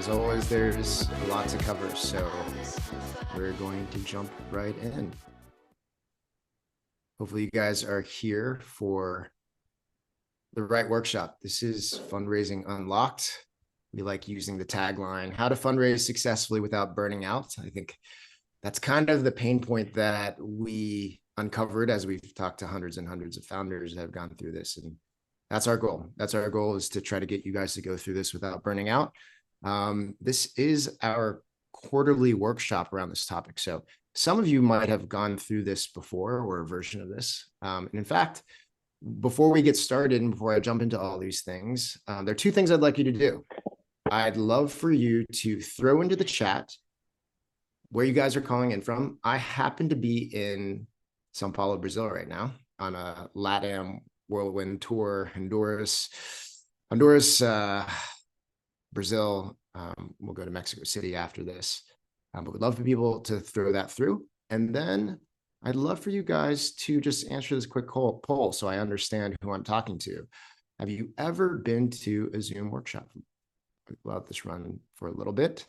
As always, there's a lot to cover, so we're going to jump right in. Hopefully you guys are here for the right workshop. This is Fundraising Unlocked. We like using the tagline, how to fundraise successfully without burning out. I think that's kind of the pain point that we uncovered as we've talked to hundreds and hundreds of founders that have gone through this. And that's our goal. That's our goal, is to try to get you guys to go through this without burning out. This is our quarterly workshop around this topic. So some of you might have gone through this before, or a version of this. And in fact, before we get started and before I jump into all these things, there are two things I'd like you to do. I'd love for you to throw into the chat where you guys are calling in from. I happen to be in Sao Paulo, Brazil right now on a LATAM whirlwind tour, Honduras, Brazil. We'll go to Mexico City after this, but we'd love for people to throw that through. And then I'd love for you guys to just answer this quick poll so I understand who I'm talking to. Have you ever been to a Zoom workshop? We'll let this run for a little bit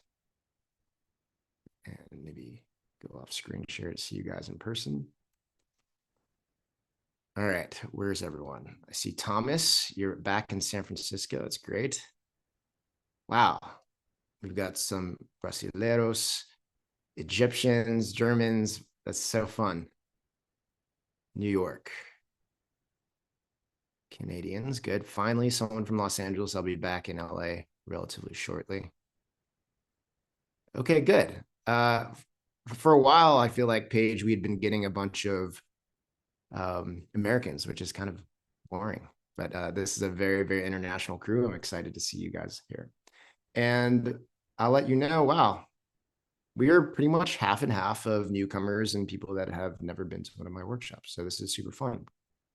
and maybe go off screen share to see you guys in person. All right, where's everyone? I see Thomas, you're back in San Francisco. That's great. Wow, we've got some Brasileiros, Egyptians, Germans. That's so fun. New York. Canadians, good. Finally, someone from Los Angeles. I'll be back in LA relatively shortly. Okay, good. For a while, I feel like, Paige, we had been getting a bunch of Americans, which is kind of boring. But this is a very, very international crew. I'm excited to see you guys here. And I'll let you know, wow, we are pretty much half and half of newcomers and people that have never been to one of my workshops. So this is super fun.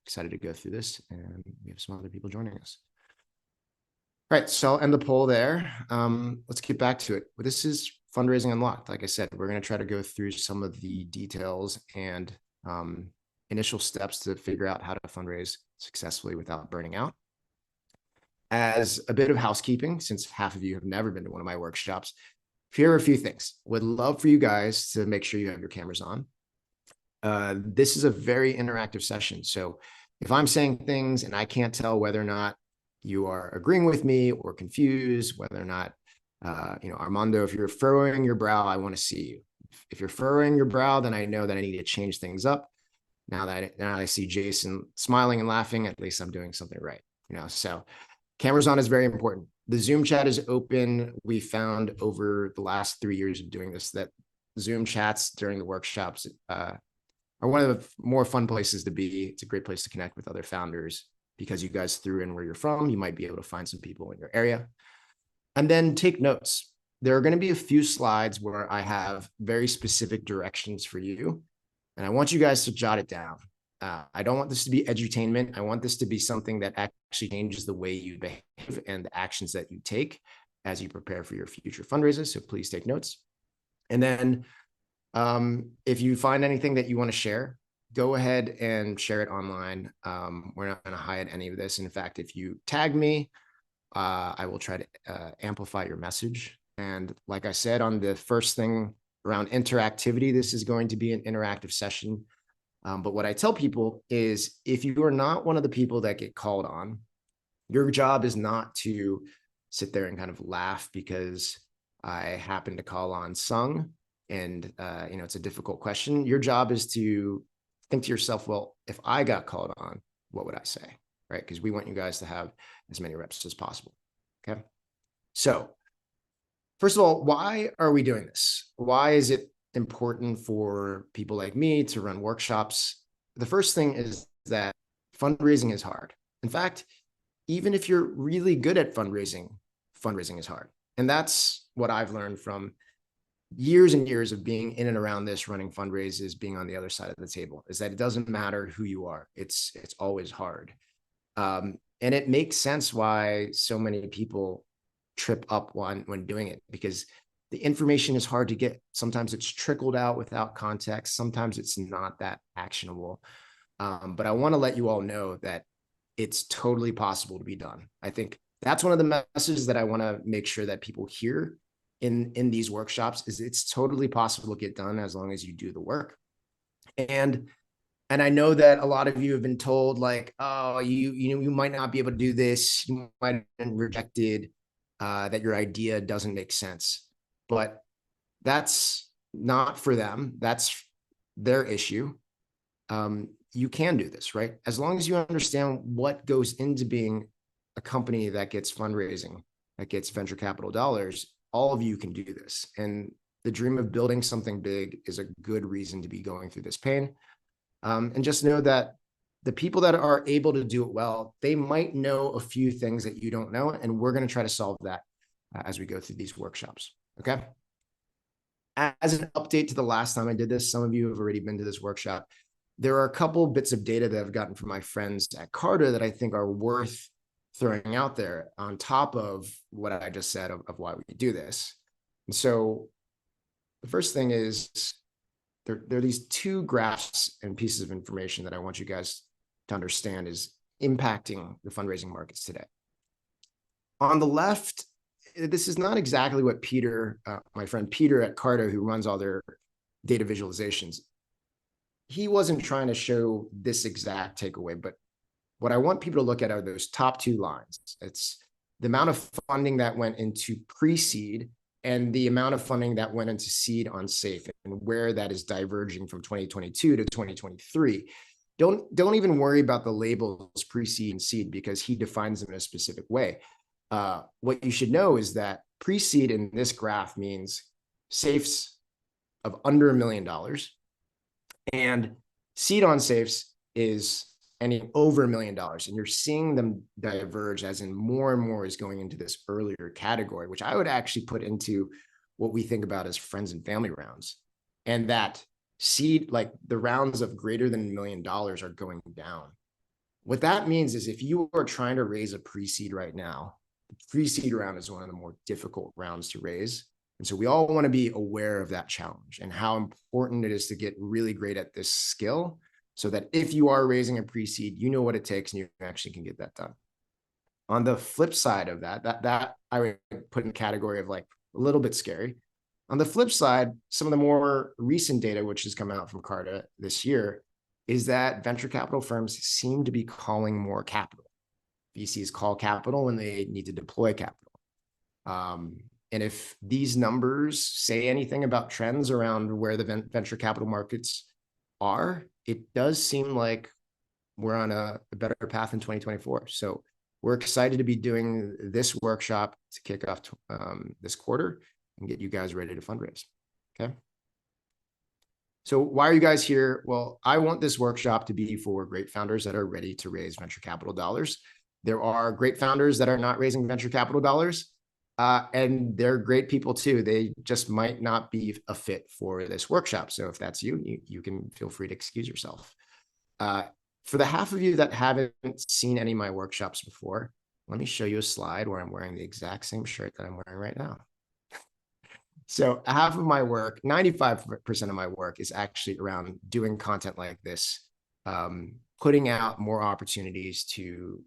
Excited to go through this, and we have some other people joining us. All right, so I'll end the poll there. Let's get back to it. This is Fundraising Unlocked. Like I said, we're going to try to go through some of the details and initial steps to figure out how to fundraise successfully without burning out. As a bit of housekeeping, since half of you have never been to one of my workshops, here are a few things. Would love for you guys to make sure you have your cameras on. This is a very interactive session. So if I'm saying things and I can't tell whether or not you are agreeing with me or confused, whether or not, Armando, if you're furrowing your brow, I want to see you. If you're furrowing your brow, then I know that I need to change things up. Now I see Jason smiling and laughing, at least I'm doing something right. So cameras on is very important. The Zoom chat is open. We found over the last 3 years of doing this that Zoom chats during the workshops are one of the more fun places to be. It's a great place to connect with other founders because you guys threw in where you're from. You might be able to find some people in your area. And then take notes. There are going to be a few slides where I have very specific directions for you, and I want you guys to jot it down. I don't want this to be edutainment. I want this to be something that actually changes the way you behave and the actions that you take as you prepare for your future fundraisers. So please take notes. And then if you find anything that you want to share, go ahead and share it online. We're not going to hide any of this. In fact, if you tag me, I will try to amplify your message. And like I said, on the first thing around interactivity, this is going to be an interactive session. But what I tell people is, if you are not one of the people that get called on, your job is not to sit there and kind of laugh because I happen to call on Sung and, it's a difficult question. Your job is to think to yourself, well, if I got called on, what would I say? Right? Because we want you guys to have as many reps as possible. Okay. So first of all, why are we doing this? Why is it important for people like me to run workshops? The first thing is that fundraising is hard. In fact, even if you're really good at fundraising is hard. And that's what I've learned from years and years of being in and around this, running fundraisers, being on the other side of the table, is that it doesn't matter who you are. It's always hard. And it makes sense why so many people trip up when doing it, because the information is hard to get. Sometimes it's trickled out without context. Sometimes it's not that actionable. But I want to let you all know that it's totally possible to be done. I think that's one of the messages that I want to make sure that people hear, in these workshops is it's totally possible to get done as long as you do the work. And I know that a lot of you have been told like, oh, you might not be able to do this, you might have been rejected, that your idea doesn't make sense. But that's not for them. That's their issue. You can do this, right? As long as you understand what goes into being a company that gets fundraising, that gets venture capital dollars, all of you can do this. And the dream of building something big is a good reason to be going through this pain. And just know that the people that are able to do it well, they might know a few things that you don't know. And we're going to try to solve that as we go through these workshops. Okay. As an update to the last time I did this, some of you have already been to this workshop. There are a couple bits of data that I've gotten from my friends at Carta that I think are worth throwing out there on top of what I just said of why we do this. And so the first thing is there are these two graphs and pieces of information that I want you guys to understand is impacting the fundraising markets today. On the left, this is not exactly what Peter, my friend Peter at Carta, who runs all their data visualizations, he wasn't trying to show this exact takeaway, but what I want people to look at are those top two lines. It's the amount of funding that went into pre-seed and the amount of funding that went into seed on SAFE and where that is diverging from 2022 to 2023. Don't even worry about the labels pre-seed and seed because he defines them in a specific way. What you should know is that pre-seed in this graph means SAFEs of under $1 million, and seed on SAFEs is any over $1 million. And you're seeing them diverge as in more and more is going into this earlier category, which I would actually put into what we think about as friends and family rounds. And that seed, like the rounds of greater than $1 million are going down. What that means is if you are trying to raise a pre-seed right now, the pre-seed round is one of the more difficult rounds to raise. And so we all want to be aware of that challenge and how important it is to get really great at this skill so that if you are raising a pre-seed, you know what it takes and you actually can get that done. On the flip side of that I would put in the category of like a little bit scary. On the flip side, some of the more recent data, which has come out from Carta this year, is that venture capital firms seem to be calling more capital. VCs call capital when they need to deploy capital. And if these numbers say anything about trends around where the venture capital markets are, it does seem like we're on a better path in 2024. So we're excited to be doing this workshop to kick off this quarter and get you guys ready to fundraise. Okay. So why are you guys here? Well, I want this workshop to be for great founders that are ready to raise venture capital dollars. There are great founders that are not raising venture capital dollars. And they're great people too. They just might not be a fit for this workshop. So if that's you, you can feel free to excuse yourself. For the half of you that haven't seen any of my workshops before, let me show you a slide where I'm wearing the exact same shirt that I'm wearing right now. So half of my work, 95% of my work is actually around doing content like this, putting out more opportunities to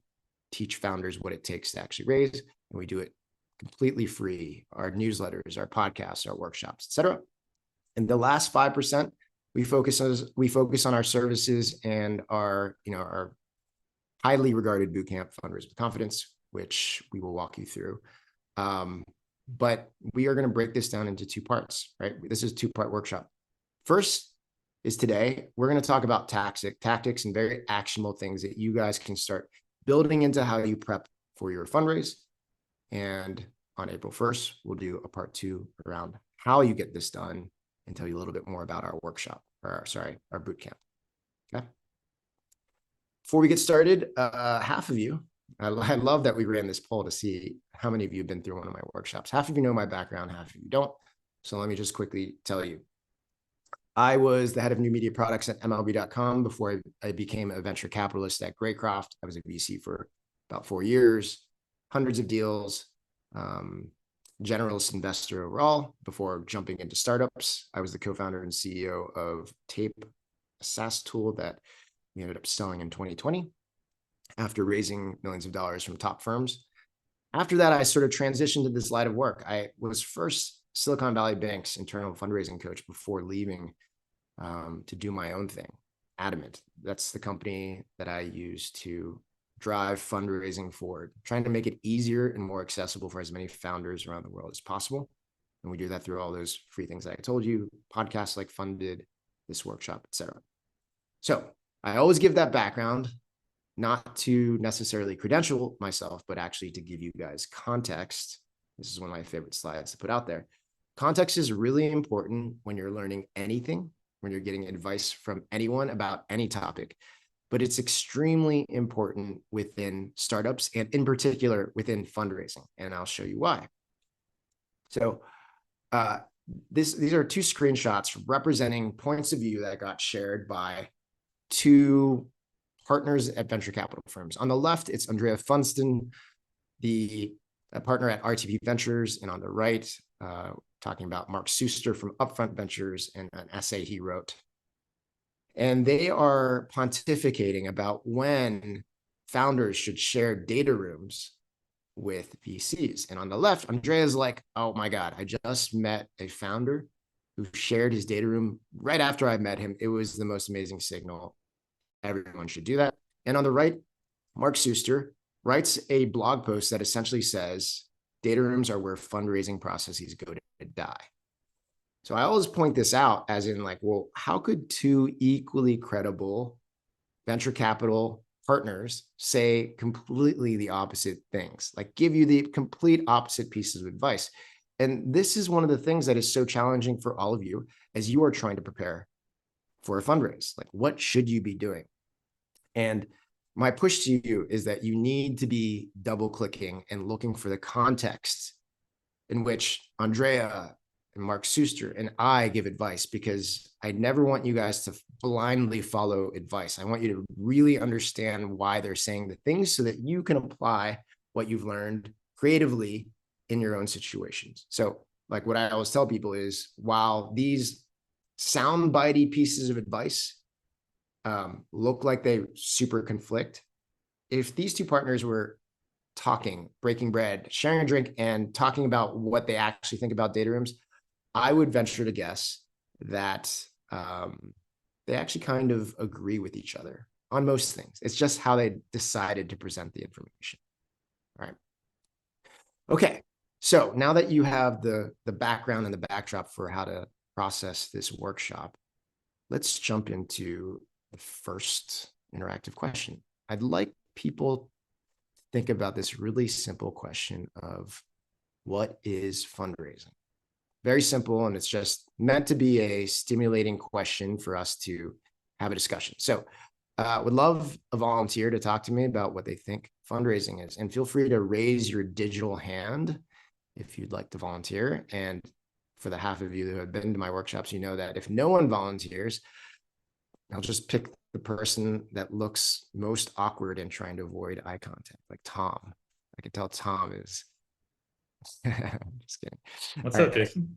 teach founders what it takes to actually raise. And we do it completely free, our newsletters, our podcasts, our workshops, etc. And the last 5%, we focus on our services and our highly regarded bootcamp, Fundraise with Confidence, which we will walk you through. But we are going to break this down into two parts, right? This is a two-part workshop. First is today, we're going to talk about tactics and very actionable things that you guys can start building into how you prep for your fundraise. And on April 1st, we'll do a part 2 around how you get this done and tell you a little bit more about our workshop, our bootcamp. Okay. Before we get started, half of you, I love that we ran this poll to see how many of you have been through one of my workshops. Half of you know my background, half of you don't. So let me just quickly tell you. I was the head of new media products at MLB.com before I became a venture capitalist at Greycroft. I was a VC for about 4 years, hundreds of deals, generalist investor overall before jumping into startups. I was the co-founder and CEO of Tape, a SaaS tool that we ended up selling in 2020 after raising millions of dollars from top firms. After that, I sort of transitioned to this line of work. I was first Silicon Valley Bank's internal fundraising coach before leaving to do my own thing. Adamant. That's the company that I use to drive fundraising forward, trying to make it easier and more accessible for as many founders around the world as possible. And we do that through all those free things that I told you, podcasts like Funded, this workshop, etc. So I always give that background, not to necessarily credential myself, but actually to give you guys context. This is one of my favorite slides to put out there. Context is really important when you're learning anything, when you're getting advice from anyone about any topic, but it's extremely important within startups and in particular within fundraising. And I'll show you why. So these are two screenshots representing points of view that got shared by two partners at venture capital firms. On the left, it's Andrea Funston, the partner at RTP Ventures, and on the right, talking about Mark Suster from Upfront Ventures and an essay he wrote. And they are pontificating about when founders should share data rooms with VCs. And on the left, Andrea's like, oh my God, I just met a founder who shared his data room right after I met him. It was the most amazing signal. Everyone should do that. And on the right, Mark Suster writes a blog post that essentially says, data rooms are where fundraising processes go to die. So I always point this out as in like, well, how could two equally credible venture capital partners say completely the opposite things, like give you the complete opposite pieces of advice? And this is one of the things that is so challenging for all of you as you are trying to prepare for a fundraise. Like, what should you be doing? And my push to you is that you need to be double clicking and looking for the context in which Andrea and Mark Suster and I give advice, because I never want you guys to blindly follow advice. I want you to really understand why they're saying the things so that you can apply what you've learned creatively in your own situations. So like what I always tell people is, while these soundbitey pieces of advice look like they super conflict, if these two partners were talking, breaking bread, sharing a drink, and talking about what they actually think about data rooms, I would venture to guess that they actually kind of agree with each other on most things. It's just how they decided to present the information. All right. Okay. So now that you have the background and the backdrop for how to process this workshop, let's jump into the first interactive question. I'd like people to think about this really simple question of, what is fundraising? Very simple, and it's just meant to be a stimulating question for us to have a discussion. So would love a volunteer to talk to me about what they think fundraising is. And feel free to raise your digital hand if you'd like to volunteer. And for the half of you who have been to my workshops, you know that if no one volunteers, I'll just pick the person that looks most awkward and trying to avoid eye contact, like Tom. I can tell Tom is... I'm just kidding. What's up, Jason?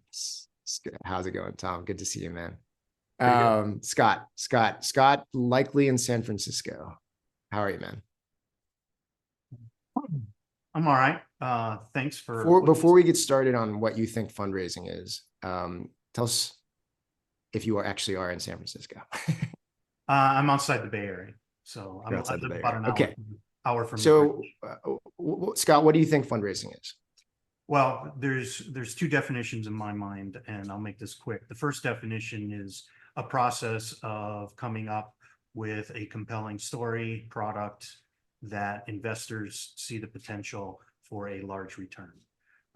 How's it going, Tom? Good to see you, man. Scott, likely in San Francisco. How are you, man? I'm all right. Thanks Before we get started on what you think fundraising is, tell us if you actually are in San Francisco. I'm outside the Bay Area, so I'm outside the Bay about Area. an Okay. hour from. So, Scott, what do you think fundraising is? Well, there's two definitions in my mind, and I'll make this quick. The first definition is a process of coming up with a compelling story, product that investors see the potential for a large return.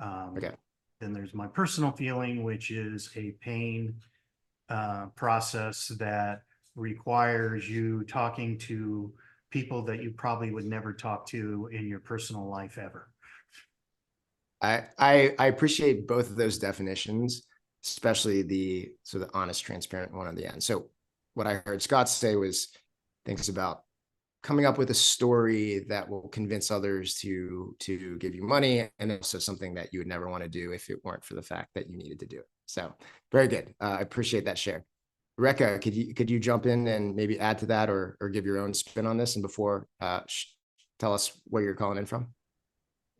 Okay. Then there's my personal feeling, which is a pain process that requires you talking to people that you probably would never talk to in your personal life ever. I appreciate both of those definitions, especially the sort of honest, transparent one at the end. So what I heard Scott say was things about coming up with a story that will convince others to give you money, and also something that you would never want to do if it weren't for the fact that you needed to do it. So very good. I appreciate that share. Rekha, could you jump in and maybe add to that, or give your own spin on this? And before, tell us where you're calling in from.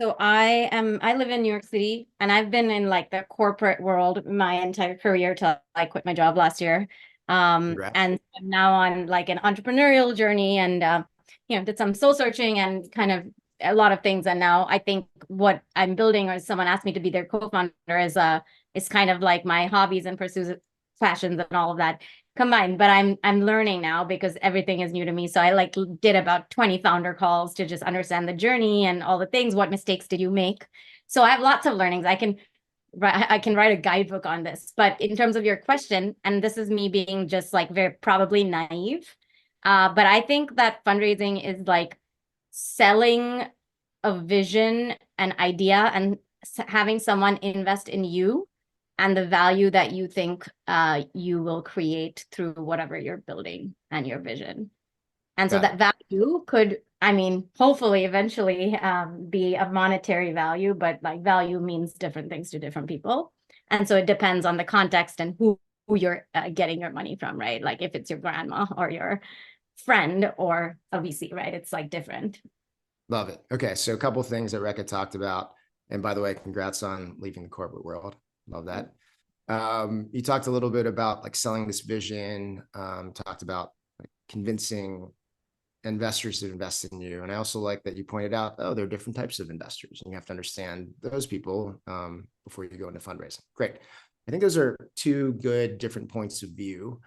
So I live in New York City and I've been in like the corporate world my entire career till I quit my job last year. Congrats. And I'm now on like an entrepreneurial journey and did some soul searching and kind of a lot of things. And now I think what I'm building, or someone asked me to be their co-founder, is kind of like my hobbies and pursuits, passions and all of that combined. But I'm learning now because everything is new to me. So I like did about 20 founder calls to just understand the journey and all the things. What mistakes did you make? So I have lots of learnings. I can write a guidebook on this. But in terms of your question, and this is me being just like very probably naive, but I think that fundraising is like selling a vision, an idea, and having someone invest in you and the value that you think you will create through whatever you're building and your vision. And so Got that it. value could, I mean, hopefully eventually be a monetary value, but like value means different things to different people. And so it depends on the context and who you're getting your money from, right? Like if it's your grandma or your friend or a VC, right? It's like different. Love it. Okay, so a couple of things that Rekha talked about. And by the way, congrats on leaving the corporate world. Love that. You talked a little bit about like selling this vision, talked about like convincing investors to invest in you. And I also like that you pointed out, oh, there are different types of investors and you have to understand those people before you go into fundraising. Great. I think those are two good different points of view.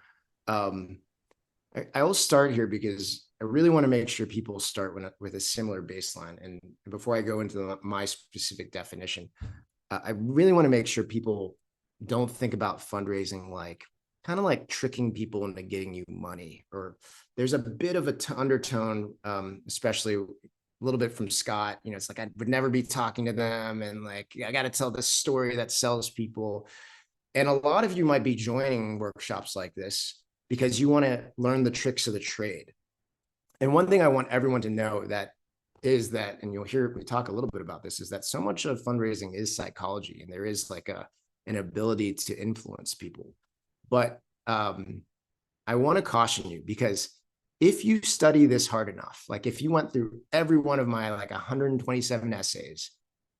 I will start here because I really want to make sure people start with a similar baseline. And before I go into my specific definition, I really want to make sure people don't think about fundraising like kind of like tricking people into getting you money. Or there's a bit of a undertone, especially a little bit from Scott. You know, it's like I would never be talking to them, and like I got to tell this story that sells people. And a lot of you might be joining workshops like this because you want to learn the tricks of the trade. And one thing I want everyone to know is that, and you'll hear me talk a little bit about this, is that so much of fundraising is psychology, and there is like an ability to influence people. But I want to caution you, because if you study this hard enough, like if you went through every one of my like 127 essays,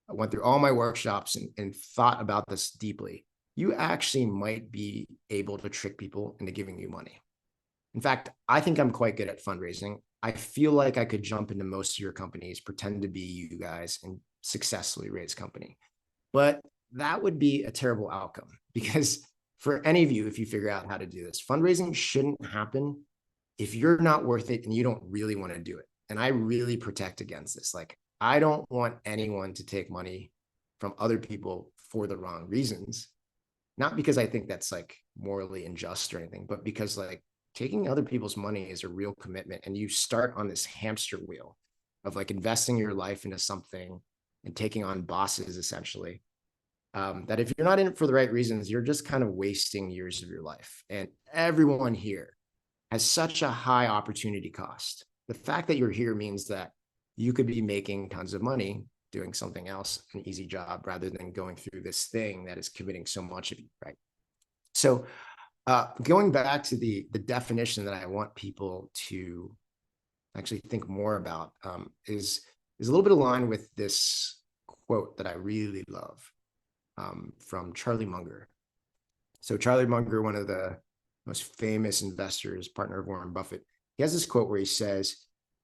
I went through all my workshops and thought about this deeply, you actually might be able to trick people into giving you money. In fact, I think I'm quite good at fundraising. I feel like I could jump into most of your companies, pretend to be you guys, and successfully raise company. But that would be a terrible outcome, because for any of you, if you figure out how to do this, fundraising shouldn't happen if you're not worth it and you don't really want to do it. And I really protect against this. Like, I don't want anyone to take money from other people for the wrong reasons. Not because I think that's like morally unjust or anything, but because like taking other people's money is a real commitment. And you start on this hamster wheel of like investing your life into something and taking on bosses essentially. That if you're not in it for the right reasons, you're just kind of wasting years of your life. And everyone here has such a high opportunity cost. The fact that you're here means that you could be making tons of money doing something else, an easy job, rather than going through this thing that is committing so much of you, right? So going back to the definition that I want people to actually think more about is a little bit aligned with this quote that I really love from Charlie Munger. So Charlie Munger, one of the most famous investors, partner of Warren Buffett, he has this quote where he says,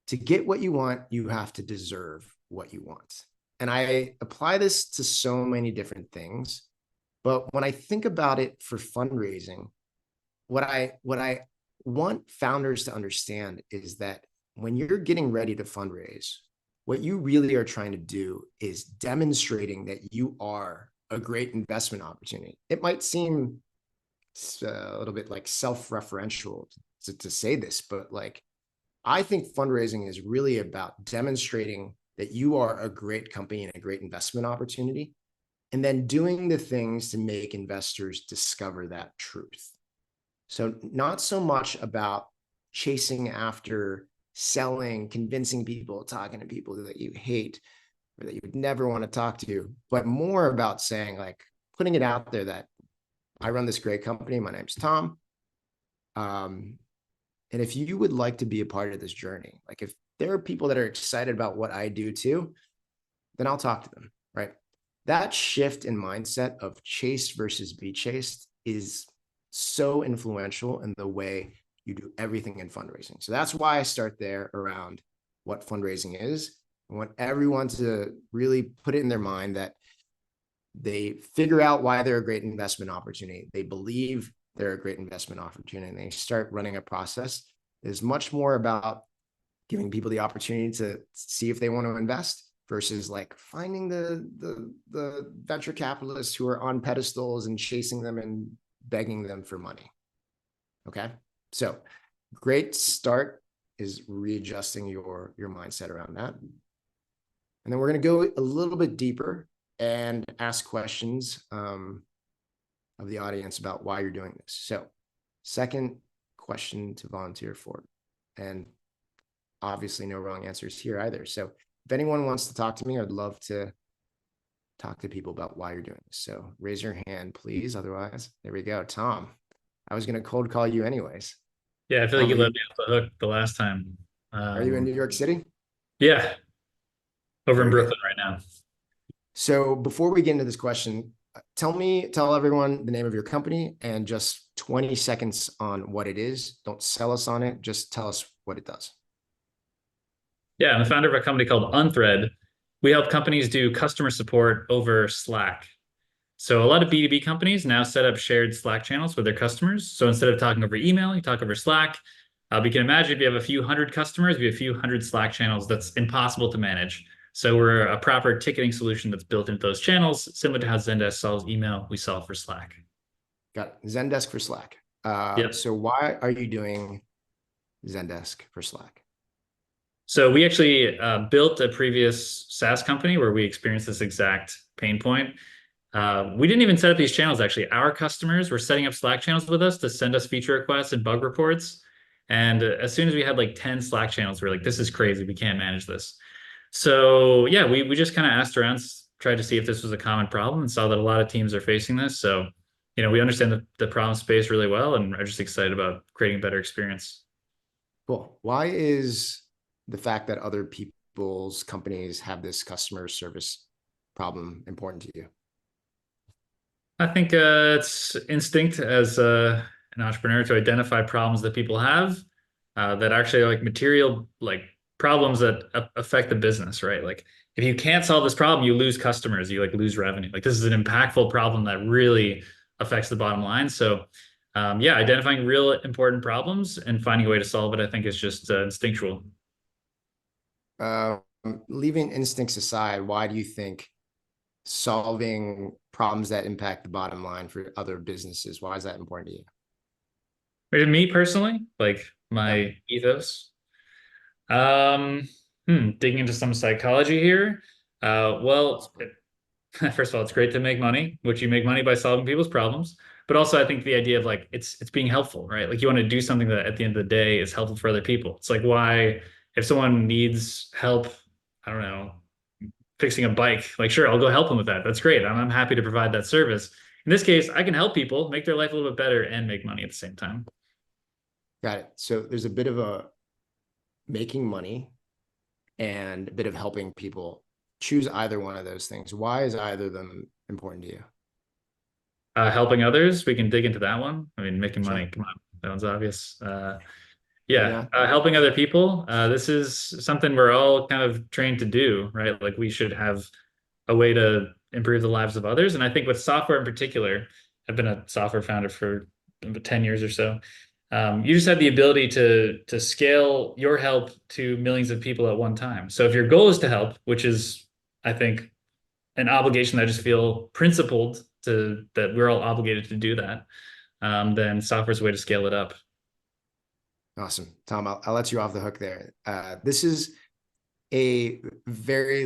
"To get what you want, you have to deserve what you want." And I apply this to so many different things. But when I think about it for fundraising, what I want founders to understand is that when you're getting ready to fundraise, what you really are trying to do is demonstrating that you are a great investment opportunity. It might seem a little bit like self-referential to say this, but like I think fundraising is really about demonstrating that you are a great company and a great investment opportunity, and then doing the things to make investors discover that truth. So not so much about chasing after selling, convincing people, talking to people that you hate or that you would never want to talk to, but more about saying, like, putting it out there that I run this great company. My name's Tom. And if you would like to be a part of this journey, like if there are people that are excited about what I do too, then I'll talk to them, right? That shift in mindset of chase versus be chased is so influential in the way you do everything in fundraising. So that's why I start there around what fundraising is. I want everyone to really put it in their mind that they figure out why they're a great investment opportunity. They believe they're a great investment opportunity, and they start running a process that is much more about giving people the opportunity to see if they want to invest versus like finding the venture capitalists who are on pedestals and chasing them and begging them for money. Okay, so great start is readjusting your mindset around that. And then we're going to go a little bit deeper and ask questions of the audience about why you're doing this. So second question to volunteer for, and obviously no wrong answers here either. So if anyone wants to talk to me, I'd love to talk to people about why you're doing this. So raise your hand, please. Otherwise, there we go. Tom, I was going to cold call you anyways. Yeah, I feel like you let me off the hook the last time. Are you in New York City? Yeah, over in Very Brooklyn good. right now. So before we get into this question, tell everyone the name of your company and just 20 seconds on what it is. Don't sell us on it. Just tell us what it does. Yeah, I'm the founder of a company called Unthread. We help companies do customer support over Slack. So a lot of B2B companies now set up shared Slack channels with their customers. So instead of talking over email, you talk over Slack. We can imagine if you have a few hundred customers, we have a few hundred Slack channels that's impossible to manage. So we're a proper ticketing solution that's built into those channels, similar to how Zendesk solves email, we solve for Slack. Got it. Zendesk for Slack. Yep. So why are you doing Zendesk for Slack? So we actually built a previous SaaS company where we experienced this exact pain point. We didn't even set up these channels, actually. Our customers were setting up Slack channels with us to send us feature requests and bug reports. And as soon as we had like 10 Slack channels, we were like, this is crazy. We can't manage this. So yeah, we just kind of asked around, tried to see if this was a common problem, and saw that a lot of teams are facing this. So, we understand the problem space really well and are just excited about creating a better experience. Cool. Why is the fact that other people's companies have this customer service problem important to you? I think it's instinct as an entrepreneur to identify problems that people have that actually are like material, like problems that affect the business, right? Like if you can't solve this problem, you lose customers, you like lose revenue. Like this is an impactful problem that really affects the bottom line. So yeah, identifying real important problems and finding a way to solve it, I think is just instinctual. Leaving instincts aside, why do you think solving problems that impact the bottom line for other businesses, why is that important to you? To me personally, like my ethos. Digging into some psychology here. Well, first of all, it's great to make money, which you make money by solving people's problems. But also, I think the idea of like it's being helpful, right? Like you want to do something that at the end of the day is helpful for other people. It's like why if someone needs help, I don't know, fixing a bike, like sure, I'll go help them with that. That's great. I'm happy to provide that service. In this case, I can help people make their life a little bit better and make money at the same time. Got it. So there's a bit of a making money and a bit of helping people. Choose either one of those things. Why is either of them important to you? Helping others, we can dig into that one. I mean, making money, Sure. come on, that one's obvious. Yeah, helping other people. This is something we're all kind of trained to do, right? Like we should have a way to improve the lives of others. And I think with software in particular, I've been a software founder for about 10 years or so. You just have the ability to scale your help to millions of people at one time. So if your goal is to help, which is, I think, an obligation that I just feel principled to that we're all obligated to do that, then software's a way to scale it up. Awesome. Tom, I'll let you off the hook there. This is a very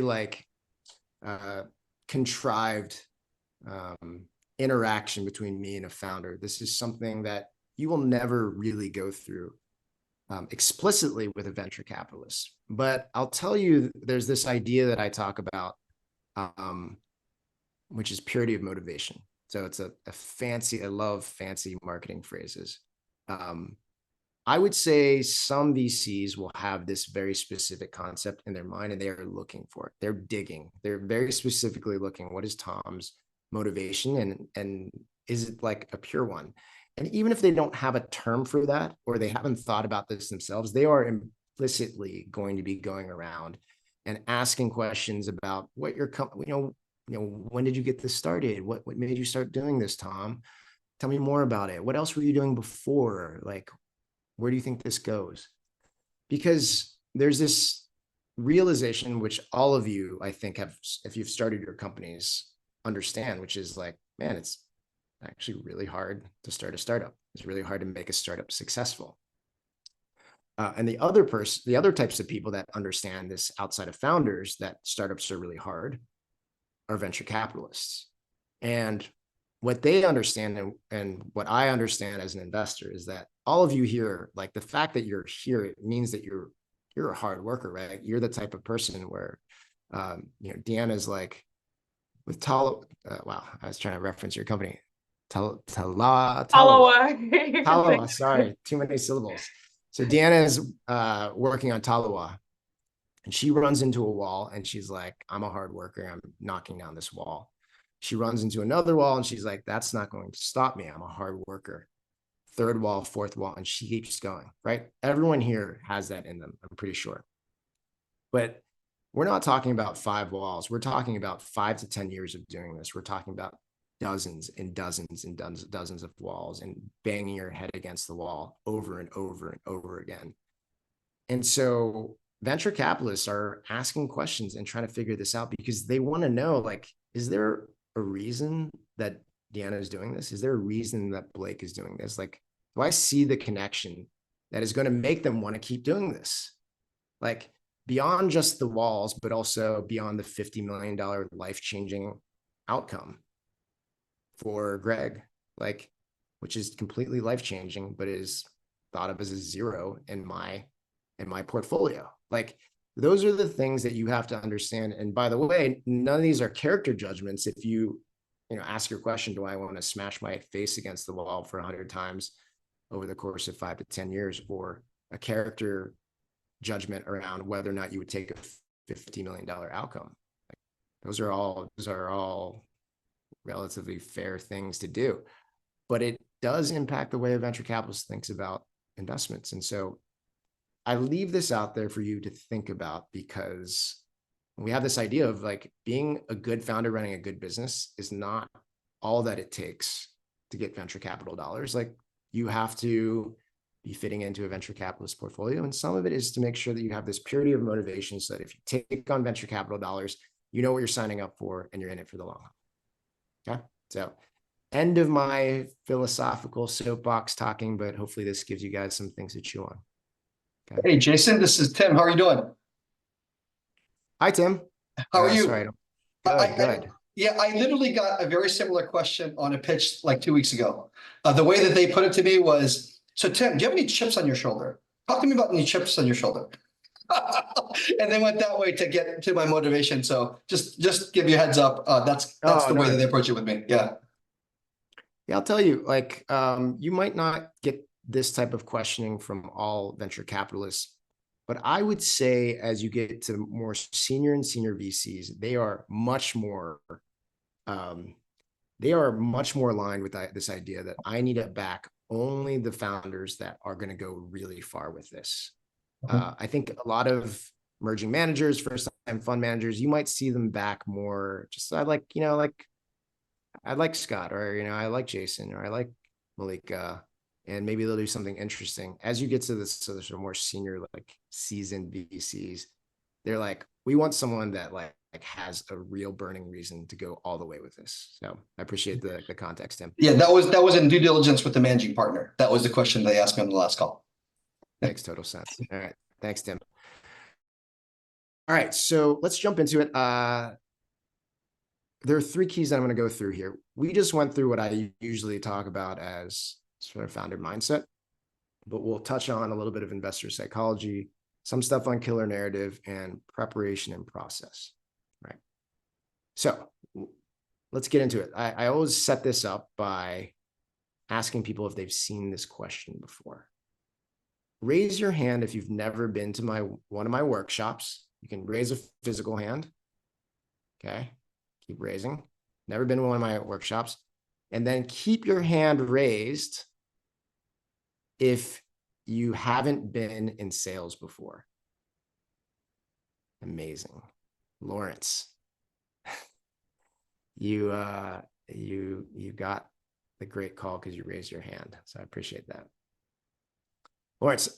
contrived interaction between me and a founder. This is something that you will never really go through explicitly with a venture capitalist. But I'll tell you, there's this idea that I talk about, which is purity of motivation. So it's a fancy, I love fancy marketing phrases. I would say some VCs will have this very specific concept in their mind and they are looking for it. They're digging. They're very specifically looking, what is Tom's motivation and is it like a pure one? And even if they don't have a term for that, or they haven't thought about this themselves, they are implicitly going to be going around and asking questions about what your company, when did you get this started? What made you start doing this, Tom? Tell me more about it. What else were you doing before? Like, where do you think this goes? Because there's this realization, which all of you, I think, have, if you've started your companies, understand, which is like, man, it's actually really hard to start a startup. It's really hard to make a startup successful. And the other types of people that understand this outside of founders, that startups are really hard, are venture capitalists. And what they understand and what I understand as an investor is that all of you here, like the fact that you're here, it means that you're a hard worker, right? You're the type of person where, Deanna's like with Tala. Wow, I was trying to reference your company. Talawa. Sorry, too many syllables. So Deanna is working on Talawa, and she runs into a wall, and she's like, "I'm a hard worker. I'm knocking down this wall." She runs into another wall, and she's like, "That's not going to stop me. I'm a hard worker." Third wall, fourth wall, and she keeps going, right? Everyone here has that in them, I'm pretty sure. But we're not talking about 5 walls. We're talking about 5 to 10 years of doing this. We're talking about dozens and dozens and dozens of walls and banging your head against the wall over and over and over again. And so venture capitalists are asking questions and trying to figure this out because they want to know, like, is there a reason that Deanna is doing this? Is there a reason that Blake is doing this? Like, do I see the connection that is going to make them want to keep doing this? Like, beyond just the walls, but also beyond the $50 million life-changing outcome for Greg, like, which is completely life-changing, but is thought of as a zero in my portfolio. Like, those are the things that you have to understand. And by the way, none of these are character judgments. If you ask your question, do I want to smash my face against the wall for 100 times over the course of 5 to 10 years, or a character judgment around whether or not you would take a $50 million outcome? Like, those are all relatively fair things to do, but it does impact the way a venture capitalist thinks about investments. And so I leave this out there for you to think about, because we have this idea of like being a good founder running a good business is not all that it takes to get venture capital dollars. Like, you have to be fitting into a venture capitalist portfolio. And some of it is to make sure that you have this purity of motivation so that if you take on venture capital dollars, you know what you're signing up for and you're in it for the long haul. Okay. So end of my philosophical soapbox talking, but hopefully this gives you guys some things to chew on. Okay. Hey, Jason, this is Tim. How are you doing? Hi, Tim. How are you? Sorry. Good. Yeah, I literally got a very similar question on a pitch like 2 weeks ago. The way that they put it to me was, so Tim, do you have any chips on your shoulder? Talk to me about any chips on your shoulder. And they went that way to get to my motivation. So just give you a heads up. That's the way that they approach it with me. Yeah. Yeah, I'll tell you, like, you might not get this type of questioning from all venture capitalists, but I would say as you get to more senior and senior VCs, they are much more aligned with this idea that I need to back only the founders that are going to go really far with this. I think a lot of emerging managers, first-time fund managers, you might see them back more. Just I like Scott, or I like Jason, or I like Malika, and maybe they'll do something interesting. As you get to this, so there's more senior, like seasoned VCs, they're like, we want someone that like has a real burning reason to go all the way with this. So I appreciate the context, Tim. Yeah, that was in due diligence with the managing partner. That was the question they asked me on the last call. Makes total sense. All right, thanks, Tim. All right, so let's jump into it. There are 3 keys that I'm going to go through here. We just went through what I usually talk about as sort of founder mindset, but we'll touch on a little bit of investor psychology, some stuff on killer narrative, and preparation and process, right? So let's get into it. I always set this up by asking people if they've seen this question before. raise your hand if you've never been to one of my workshops. You can raise a physical hand. Okay, keep raising. Never been to one of my workshops. And then keep your hand raised if you haven't been in sales before. Amazing. Lawrence, you got the great call because you raised your hand. So I appreciate that. Lawrence,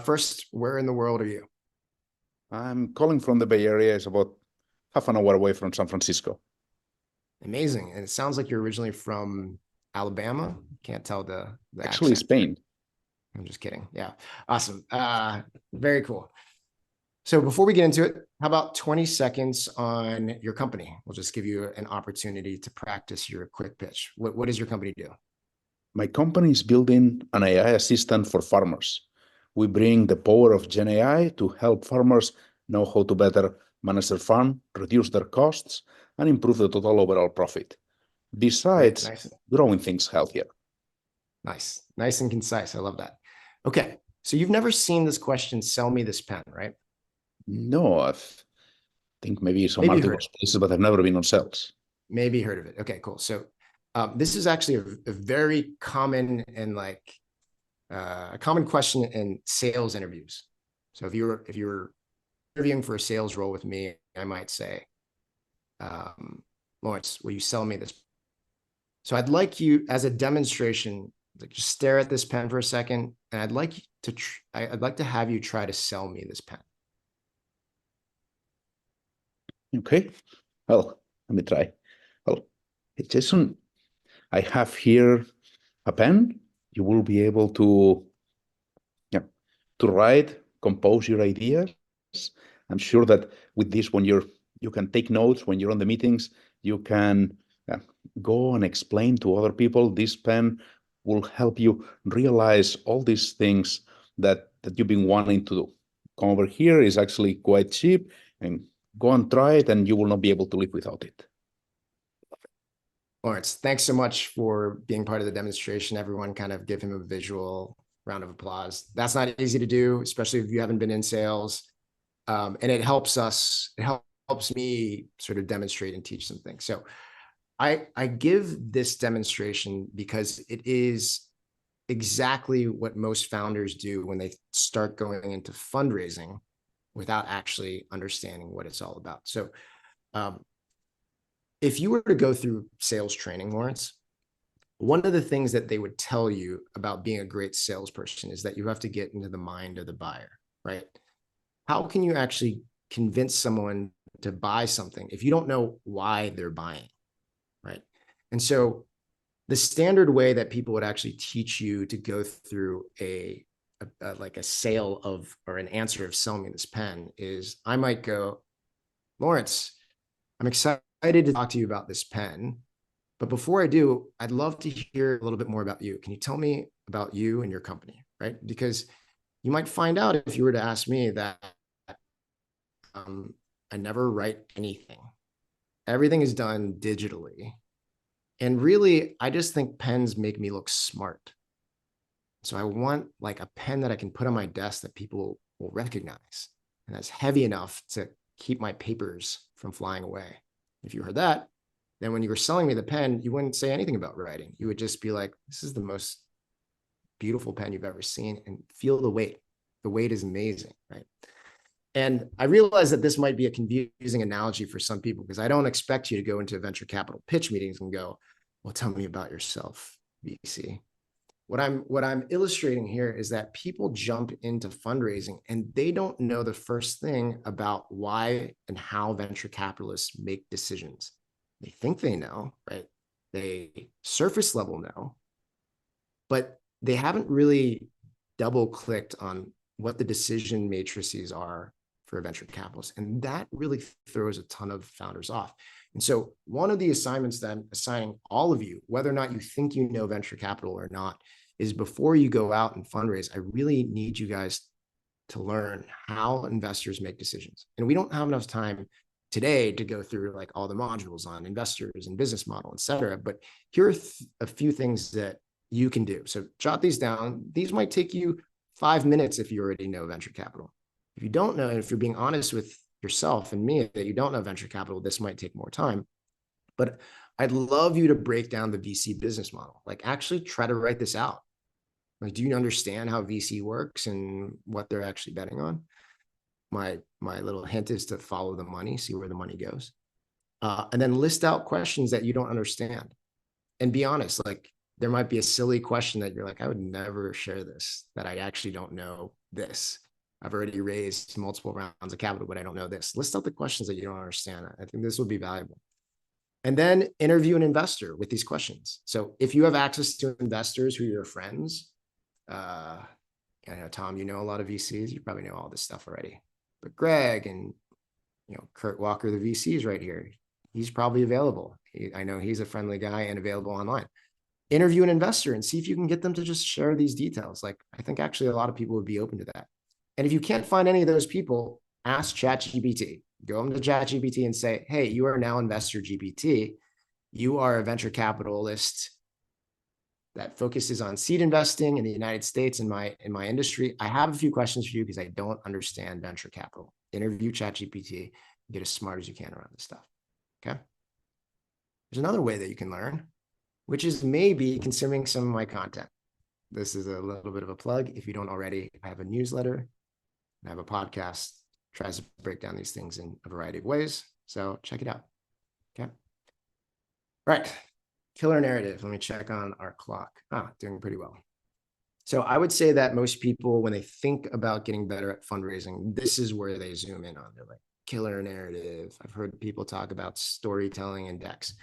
first, where in the world are you? I'm calling from the Bay Area. It's about half an hour away from San Francisco. Amazing. And it sounds like you're originally from Alabama. Can't tell the Actually, accent. Spain. I'm just kidding. Yeah. Awesome. Very cool. So before we get into it, how about 20 seconds on your company? We'll just give you an opportunity to practice your quick pitch. What does your company do? My company is building an AI assistant for farmers. We bring the power of Gen AI to help farmers know how to better manage their farm, reduce their costs, and improve the total overall profit. Besides Nice. growing things healthier. Nice. Nice and concise. I love that. Okay. So you've never seen this question, sell me this pen, right? No, I think maybe some Maybe articles, places, but I've never been on sales. Maybe heard of it. Okay, cool. So this is actually a very common and a common question in sales interviews. So if you were interviewing for a sales role with me, I might say, Lawrence, will you sell me this? So I'd like you, as a demonstration, like just stare at this pen for a second, and I'd like to have you try to sell me this pen. Okay, well, let me try. Well, hey, Jason, I have here a pen. You will be able to, to write, compose your ideas. I'm sure that with this, when you can take notes when you're on the meetings, you can go and explain to other people. This pen will help you realize all these things that you've been wanting to do. Come over here is actually quite cheap, and go and try it, and you will not be able to live without it. Lawrence, thanks so much for being part of the demonstration. Everyone kind of give him a visual round of applause. That's not easy to do, especially if you haven't been in sales. And it helps me sort of demonstrate and teach some things. So I give this demonstration because it is exactly what most founders do when they start going into fundraising without actually understanding what it's all about. So if you were to go through sales training, Lawrence, one of the things that they would tell you about being a great salesperson is that you have to get into the mind of the buyer, right? How can you actually convince someone to buy something if you don't know why they're buying, right? And so the standard way that people would actually teach you to go through like a sale of, or an answer of selling me this pen is I might go, Lawrence, I'm excited to talk to you about this pen. But before I do, I'd love to hear a little bit more about you. Can you tell me about you and your company, right? Because you might find out if you were to ask me that I never write anything. Everything is done digitally. And really, I just think pens make me look smart. So I want like a pen that I can put on my desk that people will recognize and that's heavy enough to keep my papers from flying away. If you heard that, then when you were selling me the pen, you wouldn't say anything about writing. You would just be like, this is the most beautiful pen you've ever seen, and feel the weight. The weight is amazing, right? And I realize that this might be a confusing analogy for some people because I don't expect you to go into venture capital pitch meetings and go, well, tell me about yourself, VC. What I'm illustrating here is that people jump into fundraising and they don't know the first thing about why and how venture capitalists make decisions. They think they know, right? They surface level know, but they haven't really double clicked on what the decision matrices are for a venture capitalist. And that really throws a ton of founders off. And so one of the assignments that I'm assigning all of you, whether or not you think you know venture capital or not, is before you go out and fundraise, I really need you guys to learn how investors make decisions. And we don't have enough time today to go through like all the modules on investors and business model, et cetera. But here are a few things that you can do. So jot these down. These might take you 5 minutes if you already know venture capital. If you don't know, if you're being honest with yourself and me that you don't know venture capital, this might take more time. But I'd love you to break down the VC business model. Like actually try to write this out. Like, do you understand how VC works and what they're actually betting on? My little hint is to follow the money, see where the money goes. And then list out questions that you don't understand. And be honest, like there might be a silly question that you're like, I would never share this, that I actually don't know this. I've already raised multiple rounds of capital, but I don't know this. List out the questions that you don't understand. I think this would be valuable. And then interview an investor with these questions. So if you have access to investors who are your friends, I know, Tom, you know a lot of VCs, you probably know all this stuff already. But Greg and Kurt Walker, the VCs right here, he's probably available. I know he's a friendly guy and available online. Interview an investor and see if you can get them to just share these details. Like, I think actually a lot of people would be open to that. And if you can't find any of those people, ask ChatGPT. Go into ChatGPT and say, hey, you are now Investor GPT. You are a venture capitalist that focuses on seed investing in the United States in my industry. I have a few questions for you because I don't understand venture capital. Interview ChatGPT, get as smart as you can around this stuff. Okay. There's another way that you can learn, which is maybe consuming some of my content. This is a little bit of a plug. If you don't already, I have a newsletter, I have a podcast, tries to break down these things in a variety of ways. So check it out. Okay. All right. Killer narrative. Let me check on our clock. Doing pretty well. So I would say that most people, when they think about getting better at fundraising, this is where they zoom in on. They're like, killer narrative. I've heard people talk about storytelling and decks.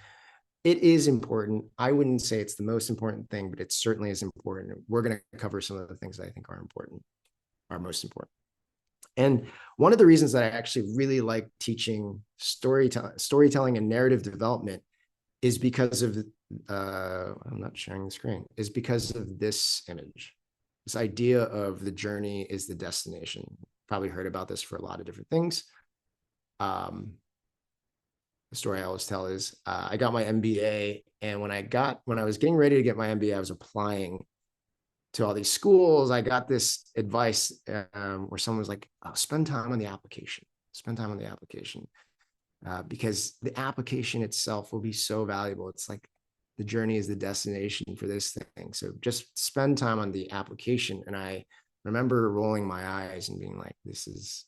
It is important. I wouldn't say it's the most important thing, but it certainly is important. We're going to cover some of the things that I think are important, are most important. And one of the reasons that I actually really like teaching storytelling and narrative development is because of, I'm not sharing the screen, is because of this image, this idea of the journey is the destination. Probably heard about this for a lot of different things. The story I always tell is I got my MBA, and when I was getting ready to get my MBA, I was applying to all these schools. I got this advice where someone was like, oh, spend time on the application, because the application itself will be so valuable. It's like the journey is the destination for this thing. So just spend time on the application. And I remember rolling my eyes and being like, this is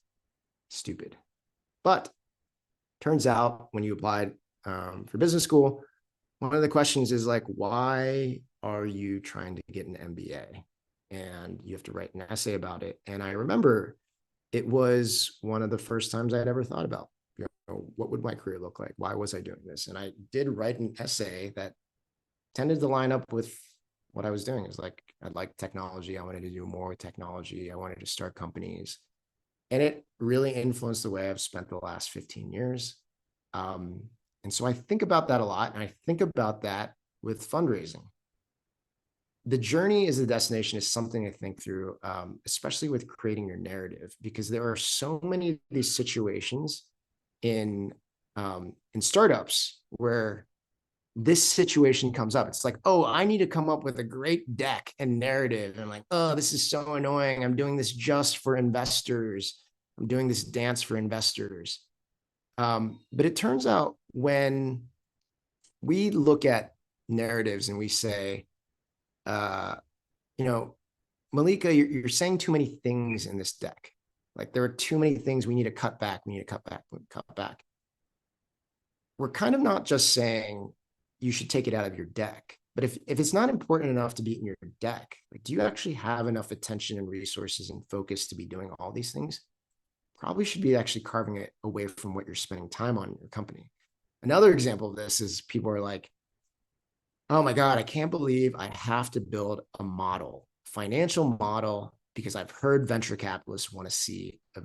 stupid. But turns out when you applied for business school, one of the questions is like, why are you trying to get an MBA? And you have to write an essay about it. And I remember it was one of the first times I'd ever thought about, what would my career look like? Why was I doing this? And I did write an essay that tended to line up with what I was doing. It was like, I liked technology. I wanted to do more with technology. I wanted to start companies. And it really influenced the way I've spent the last 15 years. And so I think about that a lot. And I think about that with fundraising. The journey is the destination is something I think through, especially with creating your narrative, because there are so many of these situations in startups where this situation comes up. It's like, oh, I need to come up with a great deck and narrative. And I'm like, oh, this is so annoying. I'm doing this just for investors. I'm doing this dance for investors. But it turns out when we look at narratives and we say, Malika, you're saying too many things in this deck. Like there are too many things we need to cut back. Cut back. We're kind of not just saying you should take it out of your deck, but if it's not important enough to be in your deck, like, do you actually have enough attention and resources and focus to be doing all these things? Probably should be actually carving it away from what you're spending time on in your company. Another example of this is people are like, oh my God, I can't believe I have to build a model, financial model, because I've heard venture capitalists want to see a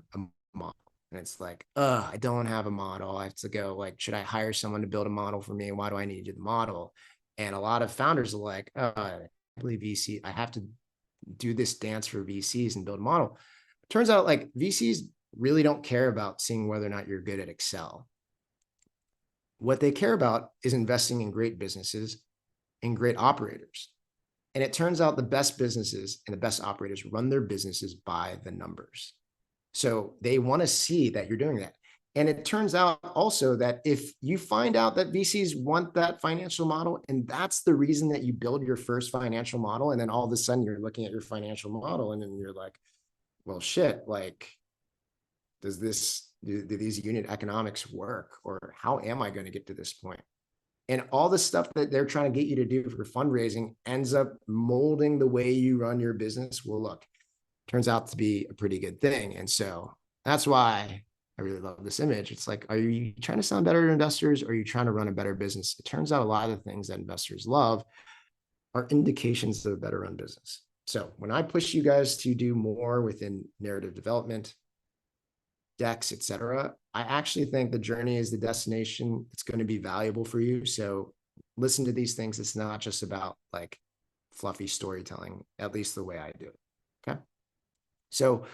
model. And it's like, I don't have a model. I have to go, like, should I hire someone to build a model for me? Why do I need to do the model? And a lot of founders are like, I believe VC, I have to do this dance for VCs and build a model. It turns out like VCs really don't care about seeing whether or not you're good at Excel. What they care about is investing in great businesses and great operators. And it turns out the best businesses and the best operators run their businesses by the numbers. So they want to see that you're doing that. And it turns out also that if you find out that VCs want that financial model, and that's the reason that you build your first financial model, and then all of a sudden you're looking at your financial model and then you're like, well, shit, like, do these unit economics work? Or how am I going to get to this point? And all the stuff that they're trying to get you to do for fundraising ends up molding the way you run your business. Well, look, turns out to be a pretty good thing. And so that's why I really love this image. It's like, are you trying to sound better to investors, or are you trying to run a better business? It turns out a lot of the things that investors love are indications of a better run business. So when I push you guys to do more within narrative development, decks, etc., I actually think the journey is the destination. It's going to be valuable for you. So listen to these things. It's not just about like fluffy storytelling, at least the way I do it. Okay. So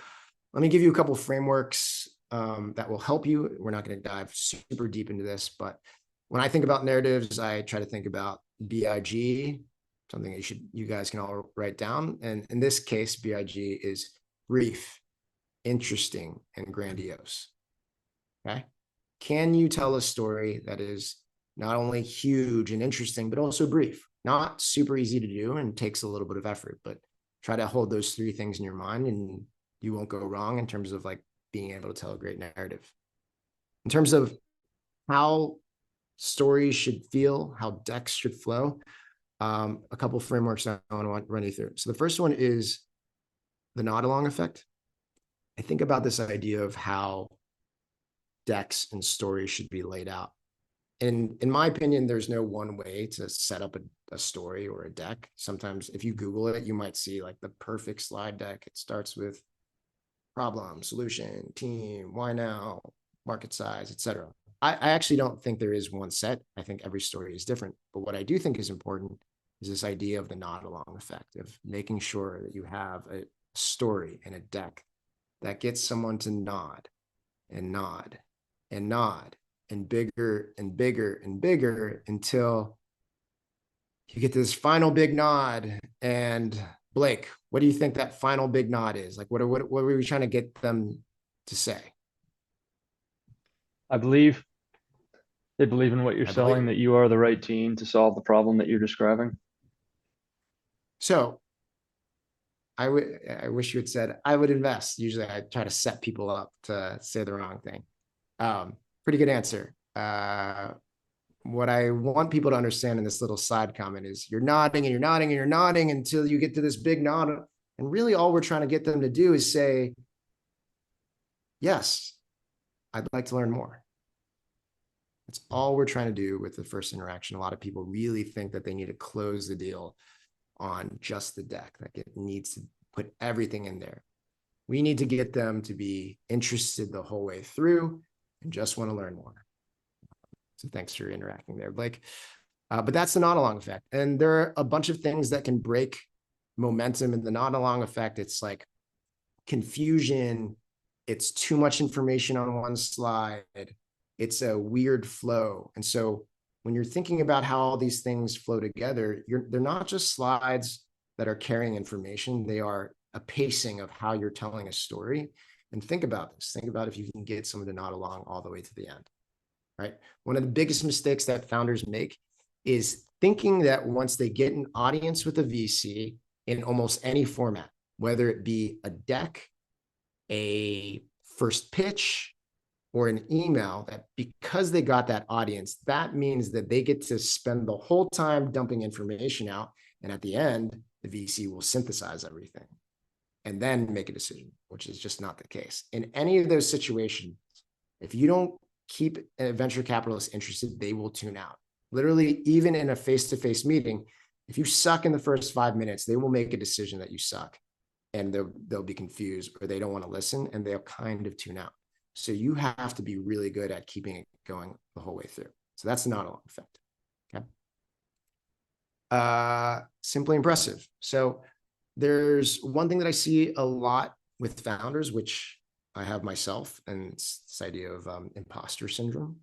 let me give you a couple of frameworks that will help you. We're not going to dive super deep into this, but when I think about narratives, I try to think about BIG, something you guys can all write down. And in this case, BIG is brief, interesting, and grandiose. Okay. Can you tell a story that is not only huge and interesting, but also brief? Not super easy to do and takes a little bit of effort, but try to hold those three things in your mind and you won't go wrong in terms of like being able to tell a great narrative. In terms of how stories should feel, how decks should flow, a couple of frameworks I want to run you through. So the first one is the nod along effect. I think about this idea of how decks and stories should be laid out. And in my opinion, there's no one way to set up a story or a deck. Sometimes if you Google it, you might see like the perfect slide deck. It starts with problem, solution, team, why now, market size, etc. I actually don't think there is one set. I think every story is different. But what I do think is important is this idea of the nod along effect, of making sure that you have a story and a deck that gets someone to nod and nod and nod and bigger and bigger and bigger until you get this final big nod. And Blake, what do you think that final big nod is? Like, what are we trying to get them to say? I believe they believe in what you're selling, that you are the right team to solve the problem that you're describing. So I wish you had said, I would invest. Usually I try to set people up to say the wrong thing. Pretty good answer. What I want people to understand in this little side comment is you're nodding and you're nodding and you're nodding until you get to this big nod. And really all we're trying to get them to do is say, yes, I'd like to learn more. That's all we're trying to do with the first interaction. A lot of people really think that they need to close the deal on just the deck, like it needs to put everything in there. We need to get them to be interested the whole way through and just want to learn more. So thanks for interacting there, Blake. But that's the nod along effect. And there are a bunch of things that can break momentum in the nod along effect. It's like confusion. It's too much information on one slide. It's a weird flow. And so when you're thinking about how all these things flow together, they're not just slides that are carrying information. They are a pacing of how you're telling a story. And think about this. Think about if you can get someone to nod along all the way to the end, right? One of the biggest mistakes that founders make is thinking that once they get an audience with a VC in almost any format, whether it be a deck, a first pitch, or an email, that because they got that audience, that means that they get to spend the whole time dumping information out. And at the end, the VC will synthesize everything and then make a decision, which is just not the case. In any of those situations, if you don't keep a venture capitalist interested, they will tune out. Literally, even in a face-to-face meeting, if you suck in the first 5 minutes, they will make a decision that you suck and they'll be confused or they don't want to listen and they'll kind of tune out. So you have to be really good at keeping it going the whole way through. So that's the nod along effect. Okay. Simply impressive. So there's one thing that I see a lot with founders, which I have myself, and it's this idea of imposter syndrome.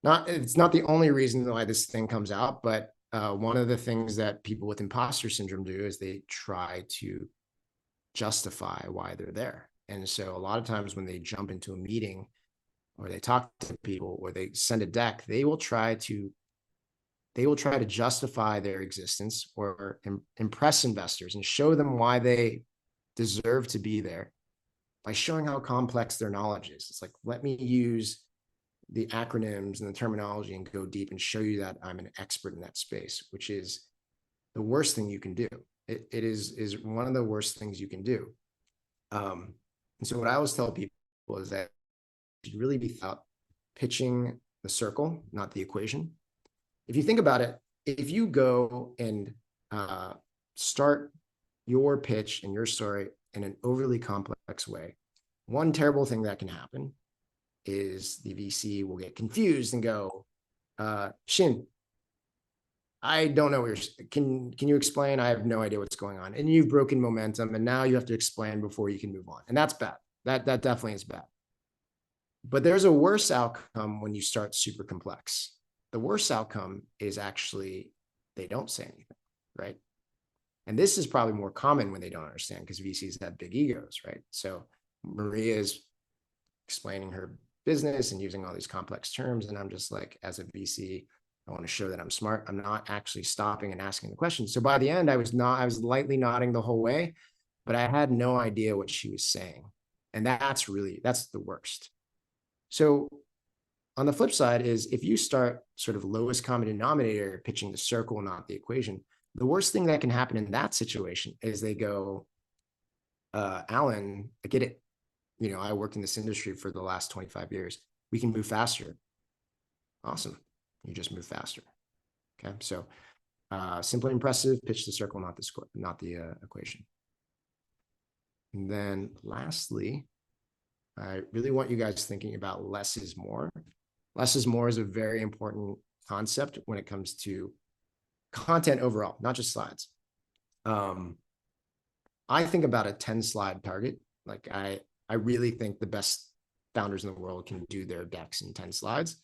It's not the only reason why this thing comes out, but one of the things that people with imposter syndrome do is they try to justify why they're there. And so a lot of times when they jump into a meeting or they talk to people or they send a deck, they will try to justify their existence or impress investors and show them why they deserve to be there by showing how complex their knowledge is. It's like, let me use the acronyms and the terminology and go deep and show you that I'm an expert in that space, which is the worst thing you can do. It is one of the worst things you can do. And so what I always tell people is that you should really be about pitching the circle, not the equation. If you think about it, if you go and start your pitch and your story in an overly complex way, one terrible thing that can happen is the VC will get confused and go, Shin, I don't know what can you explain? I have no idea what's going on. And you've broken momentum and now you have to explain before you can move on. And that's bad. That definitely is bad. But there's a worse outcome when you start super complex. The worst outcome is actually they don't say anything, right? And this is probably more common when they don't understand because VCs have big egos, right? So Maria is explaining her business and using all these complex terms. And I'm just like, as a VC, I want to show that I'm smart. I'm not actually stopping and asking the questions. So by the end, I was lightly nodding the whole way, but I had no idea what she was saying. And that's the worst. So on the flip side is if you start sort of lowest common denominator pitching the circle, not the equation, the worst thing that can happen in that situation is they go, Alan, I get it. You know, I worked in this industry for the last 25 years. We can move faster. Awesome. You just move faster. Okay. So simply impressive, pitch the circle, not the score, not the equation. And then lastly, I really want you guys thinking about less is more. Less is more is a very important concept when it comes to content overall, not just slides. I think about a 10 slide target. Like I really think the best founders in the world can do their decks in 10 slides.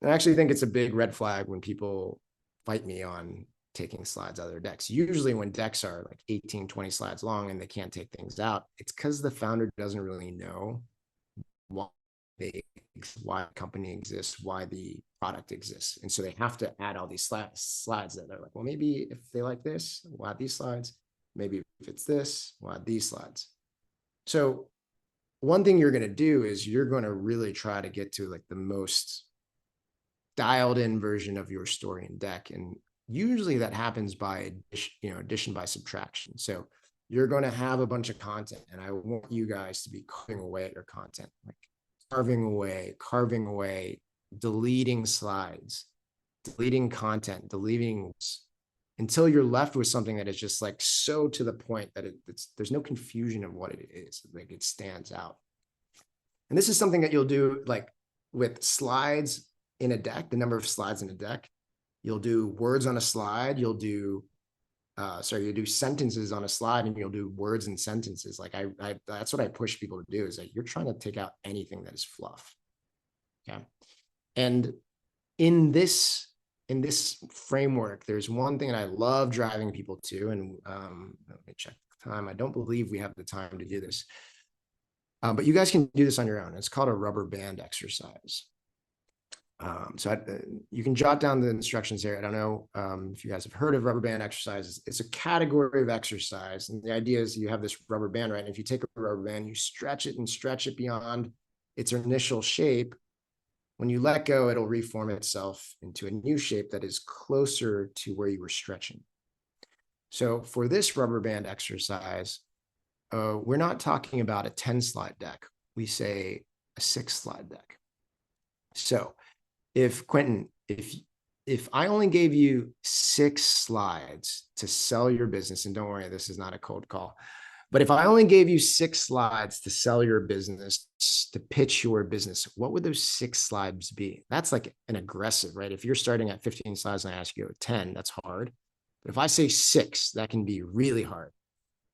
I actually think it's a big red flag when people fight me on taking slides out of their decks. Usually when decks are like 18, 20 slides long and they can't take things out, it's because the founder doesn't really know why the company exists, why the product exists. And so they have to add all these slides that are like, well, maybe if they like this, we'll add these slides. Maybe if it's this, we'll add these slides. So one thing you're going to do is you're going to really try to get to like the most dialed in version of your story and deck. And usually that happens by addition by subtraction. So you're going to have a bunch of content and I want you guys to be carving away at your content, like carving away, deleting slides, deleting content, deleting until you're left with something that is just like so to the point that there's no confusion of what it is. Like it stands out. And this is something that you'll do like with slides in a deck, the number of slides in a deck. You'll do words on a slide. You'll do, you'll do sentences on a slide and you'll do words and sentences. Like that's what I push people to do is that you're trying to take out anything that is fluff. Okay. And in this framework, there's one thing that I love driving people to, and let me check the time. I don't believe we have the time to do this, but you guys can do this on your own. It's called a rubber band exercise. You can jot down the instructions here. I don't know if you guys have heard of rubber band exercises. It's a category of exercise. And the idea is you have this rubber band, right? And if you take a rubber band, you stretch it beyond its initial shape. When you let go, it'll reform itself into a new shape that is closer to where you were stretching. So for this rubber band exercise, we're not talking about a 10 slide deck. We say a 6 slide deck. So if Quentin, if I only gave you 6 slides to sell your business, and don't worry, this is not a cold call, but if I only gave you 6 slides to sell your business, to pitch your business, what would those 6 slides be? That's like an aggressive, right? If you're starting at 15 slides and I ask you 10, that's hard. But if I say 6, that can be really hard.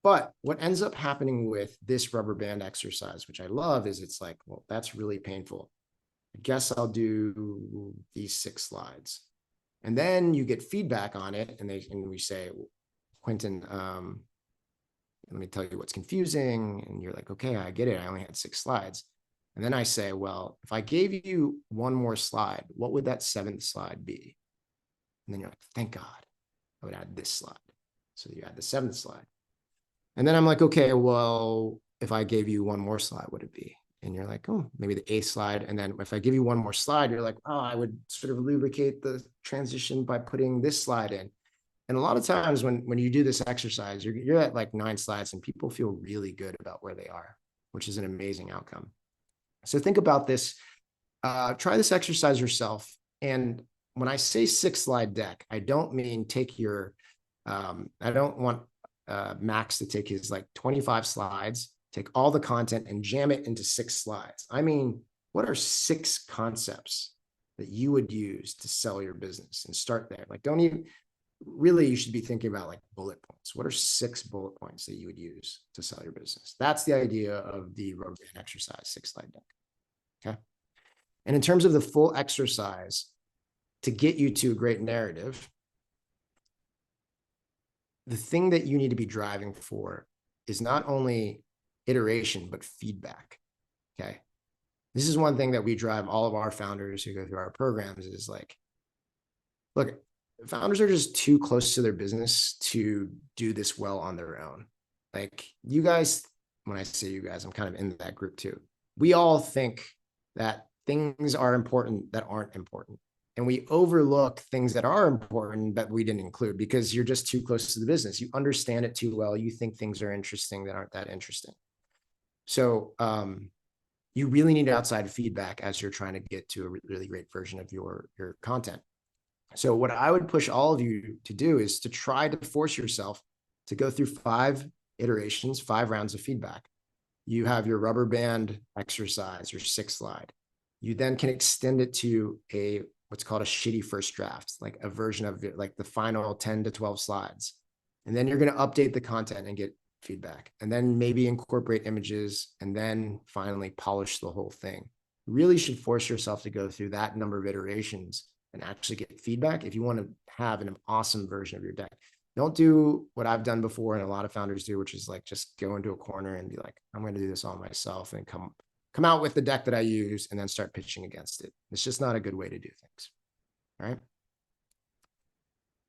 But what ends up happening with this rubber band exercise, which I love, is it's like, well, that's really painful. I guess I'll do these 6 slides. And then you get feedback on it, and we say, Quentin, let me tell you what's confusing. And you're like, okay, I get it. I only had 6 slides. And then I say, well, if I gave you one more slide, what would that 7th slide be? And then you're like, thank God, I would add this slide. So you add the 7th slide. And then I'm like, okay, well, if I gave you one more slide, what would it be? And you're like, oh, maybe the 8th slide. And then if I give you one more slide, you're like, oh, I would sort of lubricate the transition by putting this slide in. And a lot of times when you do this exercise, you're at like 9 slides and people feel really good about where they are, which is an amazing outcome. So think about this. Try this exercise yourself. And when I say 6-slide deck, I don't mean take your, I don't want Max to take his like 25 slides, take all the content and jam it into 6 slides. I mean, what are 6 concepts that you would use to sell your business? And start there. Like, don't even, really, you should be thinking about like bullet points. What are 6 bullet points that you would use to sell your business? That's the idea of the rubber band exercise 6-slide deck. Okay. And in terms of the full exercise to get you to a great narrative, the thing that you need to be driving for is not only iteration, but feedback. Okay. This is one thing that we drive all of our founders who go through our programs is like, look, founders are just too close to their business to do this well on their own. Like you guys, when I say you guys, I'm kind of in that group too. We all think that things are important that aren't important. And we overlook things that are important that we didn't include because you're just too close to the business. You understand it too well. You think things are interesting that aren't that interesting. So you really need outside feedback as you're trying to get to a really great version of your content. So what I would push all of you to do is to try to force yourself to go through 5 iterations, 5 rounds of feedback. You have your rubber band exercise, your 6 slide. You then can extend it to what's called a shitty first draft, like a version of it, like the final 10 to 12 slides. And then you're going to update the content and get feedback, and then maybe incorporate images, and then finally polish the whole thing. You really should force yourself to go through that number of iterations and actually get feedback if you want to have an awesome version of your deck. Don't do what I've done before and a lot of founders do, which is like just go into a corner and be like, I'm going to do this all myself and come out with the deck that I use and then start pitching against it. It's just not a good way to do things. All right.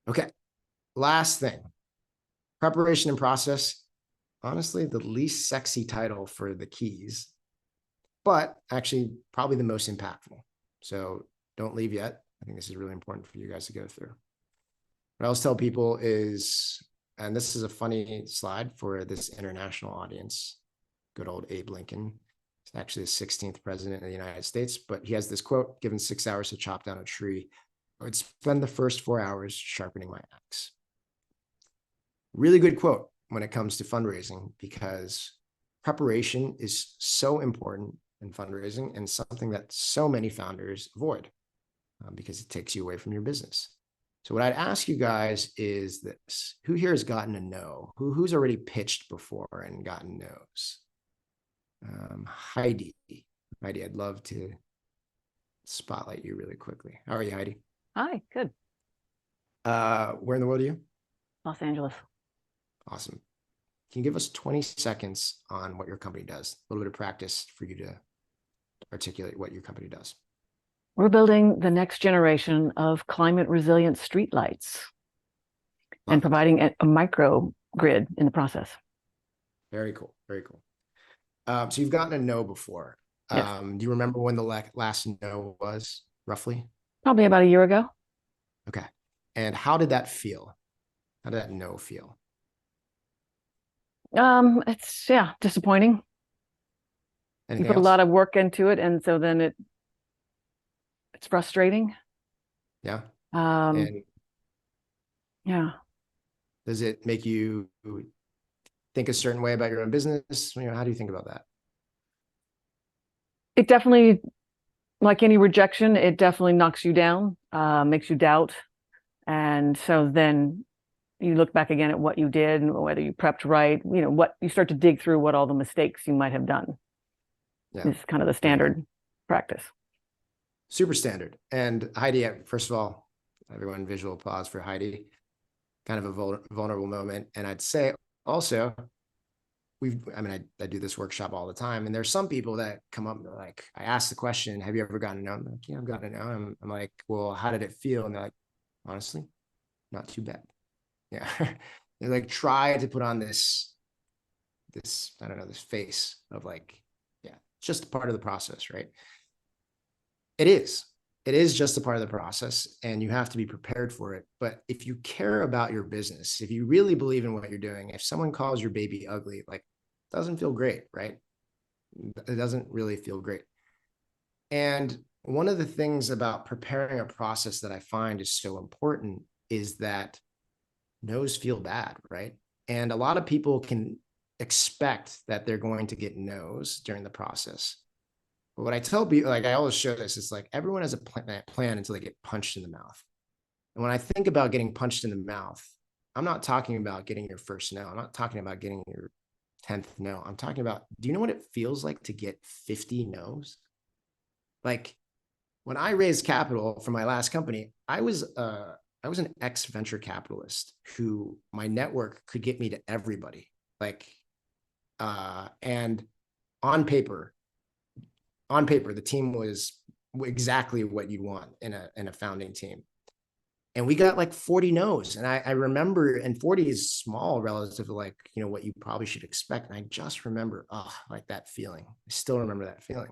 Okay. Last thing, preparation and process. Honestly, the least sexy title for the keys, but actually probably the most impactful. So don't leave yet. I think this is really important for you guys to go through. What I always tell people is, and this is a funny slide for this international audience, good old Abe Lincoln. He's actually the 16th president of the United States, but he has this quote, given 6 hours to chop down a tree, I would spend the first 4 hours sharpening my axe. Really good quote when it comes to fundraising, because preparation is so important in fundraising and something that so many founders avoid because it takes you away from your business. So what I'd ask you guys is this: who here has gotten a no? Who's already pitched before and gotten no's? Heidi, I'd love to spotlight you really quickly. How are you, Heidi? Hi, good. Where in the world are you? Los Angeles. Awesome. Can you give us 20 seconds on what your company does? A little bit of practice for you to articulate what your company does. We're building the next generation of climate resilient streetlights and providing a micro grid in the process. Very cool. Very cool. So you've gotten a no before. Yes. Do you remember when the last no was, roughly? Probably about a year ago. Okay. And how did that feel? How did that no feel? It's disappointing. Anything You put else? a lot of work into it, and so then it's frustrating. Yeah. And yeah. Does it make you think a certain way about your own business? How do you think about that? It definitely, like any rejection, it definitely knocks you down, makes you doubt. And so then you look back again at what you did and whether you prepped right, what you start to dig through what all the mistakes you might have done. Yeah. It's kind of the standard practice. Super standard. And Heidi, first of all, Everyone visual applause for Heidi. Kind of a vulnerable moment. And I'd say also, I do this workshop all the time, and there's some people that come up and they're like, I ask the question, have you ever gotten a no? I'm like, yeah, I've gotten a no. I'm like, well, how did it feel? And they're like, honestly, not too bad. Yeah. They're like, try to put on this, I don't know, this face of like, yeah, it's just a part of the process, right? It is just a part of the process, and you have to be prepared for it. But if you care about your business, if you really believe in what you're doing, if someone calls your baby ugly, like, it doesn't feel great, right? It doesn't really feel great. And one of the things about preparing a process that I find is so important is that no's feel bad, right? And a lot of people can expect that they're going to get no's during the process. But what I tell people, like I always show this, it's like everyone has a plan until they get punched in the mouth. And when I think about getting punched in the mouth, I'm not talking about getting your first no. I'm not talking about getting your 10th no. I'm talking about, do you know what it feels like to get 50 no's? Like when I raised capital for my last company, I was an ex-venture capitalist who my network could get me to everybody. Like, and on paper, the team was exactly what you'd want in a founding team. And we got like 40 no's. And I remember, and 40 is small relative to like, you know, what you probably should expect. And I just remember, like that feeling. I still remember that feeling.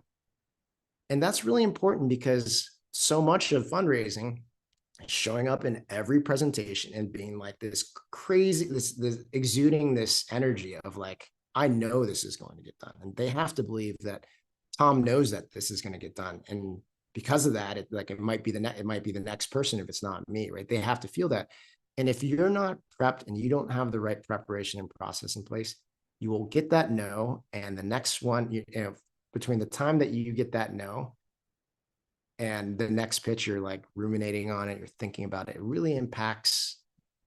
And that's really important because so much of fundraising is showing up in every presentation and being like this crazy, this exuding this energy of like, I know this is going to get done. And they have to believe that Tom knows that this is going to get done. And because of that, it might be the next person if it's not me, right? They have to feel that. And if you're not prepped and you don't have the right preparation and process in place, you will get that no. And the next one, you know, between the time that you get that no and the next pitch, you're like ruminating on it, you're thinking about it, it really impacts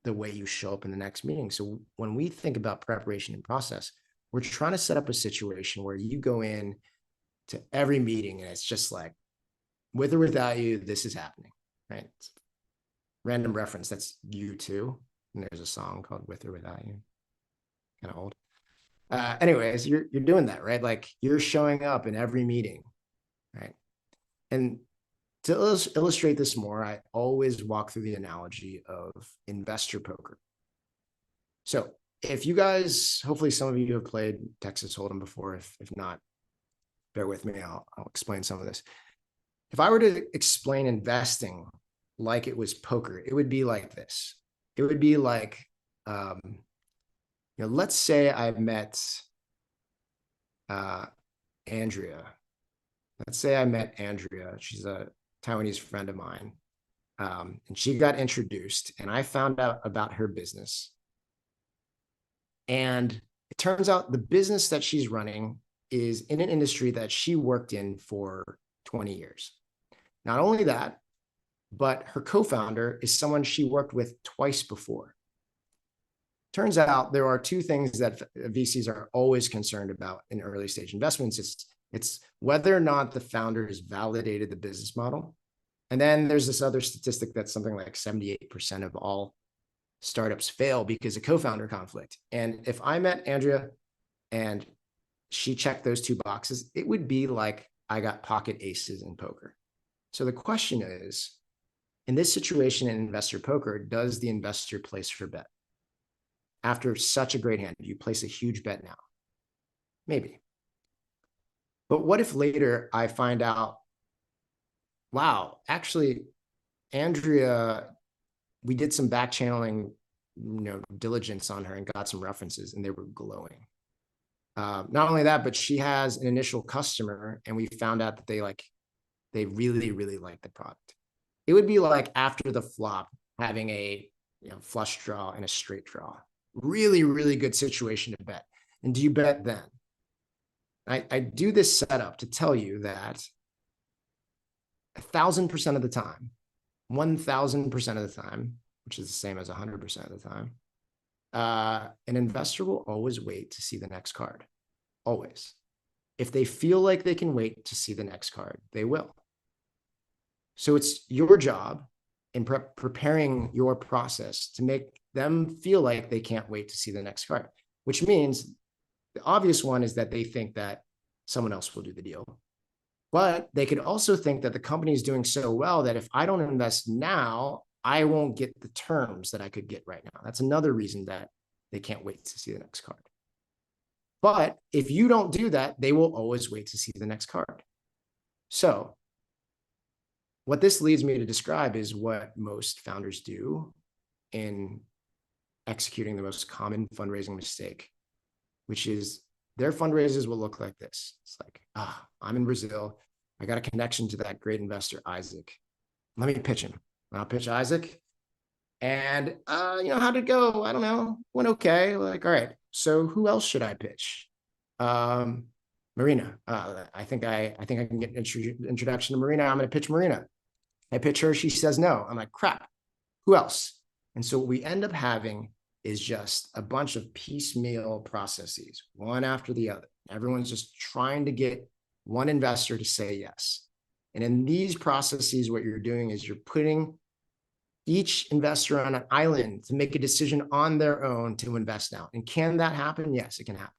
the way you show up in the next meeting. So when we think about preparation and process, we're trying to set up a situation where you go in to every meeting and it's just like, with or without you, this is happening, right? Random reference, that's U2. And there's a song called With or Without You, kind of old. Anyways, you're doing that, right? Like you're showing up in every meeting, right? And to illustrate this more, I always walk through the analogy of investor poker. So if you guys, hopefully some of you have played Texas Hold'em before, if not, bear with me, I'll explain some of this. If I were to explain investing like it was poker, it would be like this. It would be like, you know, let's say I met Andrea. Let's say I met Andrea. She's a Taiwanese friend of mine. And she got introduced and I found out about her business. And it turns out the business that she's running is in an industry that she worked in for 20 years. Not only that, but her co-founder is someone she worked with twice before. Turns out there are two things that VCs are always concerned about in early stage investments. It's whether or not the founder has validated the business model. And then there's this other statistic that's something like 78% of all startups fail because of co-founder conflict. And if I met Andrea and she checked those two boxes, it would be like I got pocket aces in poker. So the question is, in this situation in investor poker, does the investor place her bet? After such a great hand, do you place a huge bet now? Maybe. But what if later I find out, wow, actually, Andrea, we did some back channeling, you know, diligence on her and got some references and they were glowing. Not only that, but she has an initial customer and we found out that they really, really like the product. It would be like after the flop, having a flush draw and a straight draw. Really, really good situation to bet. And do you bet then? I do this setup to tell you that 1,000% of the time, 1,000% of the time, which is the same as 100% of the time, an investor will always wait to see the next card. Always. If they feel like they can wait to see the next card, they will. So it's your job in preparing your process to make them feel like they can't wait to see the next card, which means the obvious one is that they think that someone else will do the deal. But they could also think that the company is doing so well that if I don't invest now, I won't get the terms that I could get right now. That's another reason that they can't wait to see the next card. But if you don't do that, they will always wait to see the next card. So what this leads me to describe is what most founders do in executing the most common fundraising mistake, which is their fundraisers will look like this. It's like, I'm in Brazil. I got a connection to that great investor, Isaac. Let me pitch him. I'll pitch Isaac. And, how'd it go? I don't know. Went okay. Like, all right. So who else should I pitch? Marina. I think I can get an introduction to Marina. I'm going to pitch Marina. I pitch her. She says no. I'm like, crap. Who else? And so what we end up having is just a bunch of piecemeal processes, one after the other. Everyone's just trying to get one investor to say yes. And in these processes, what you're doing is you're putting each investor on an island to make a decision on their own to invest now. And can that happen? Yes, it can happen.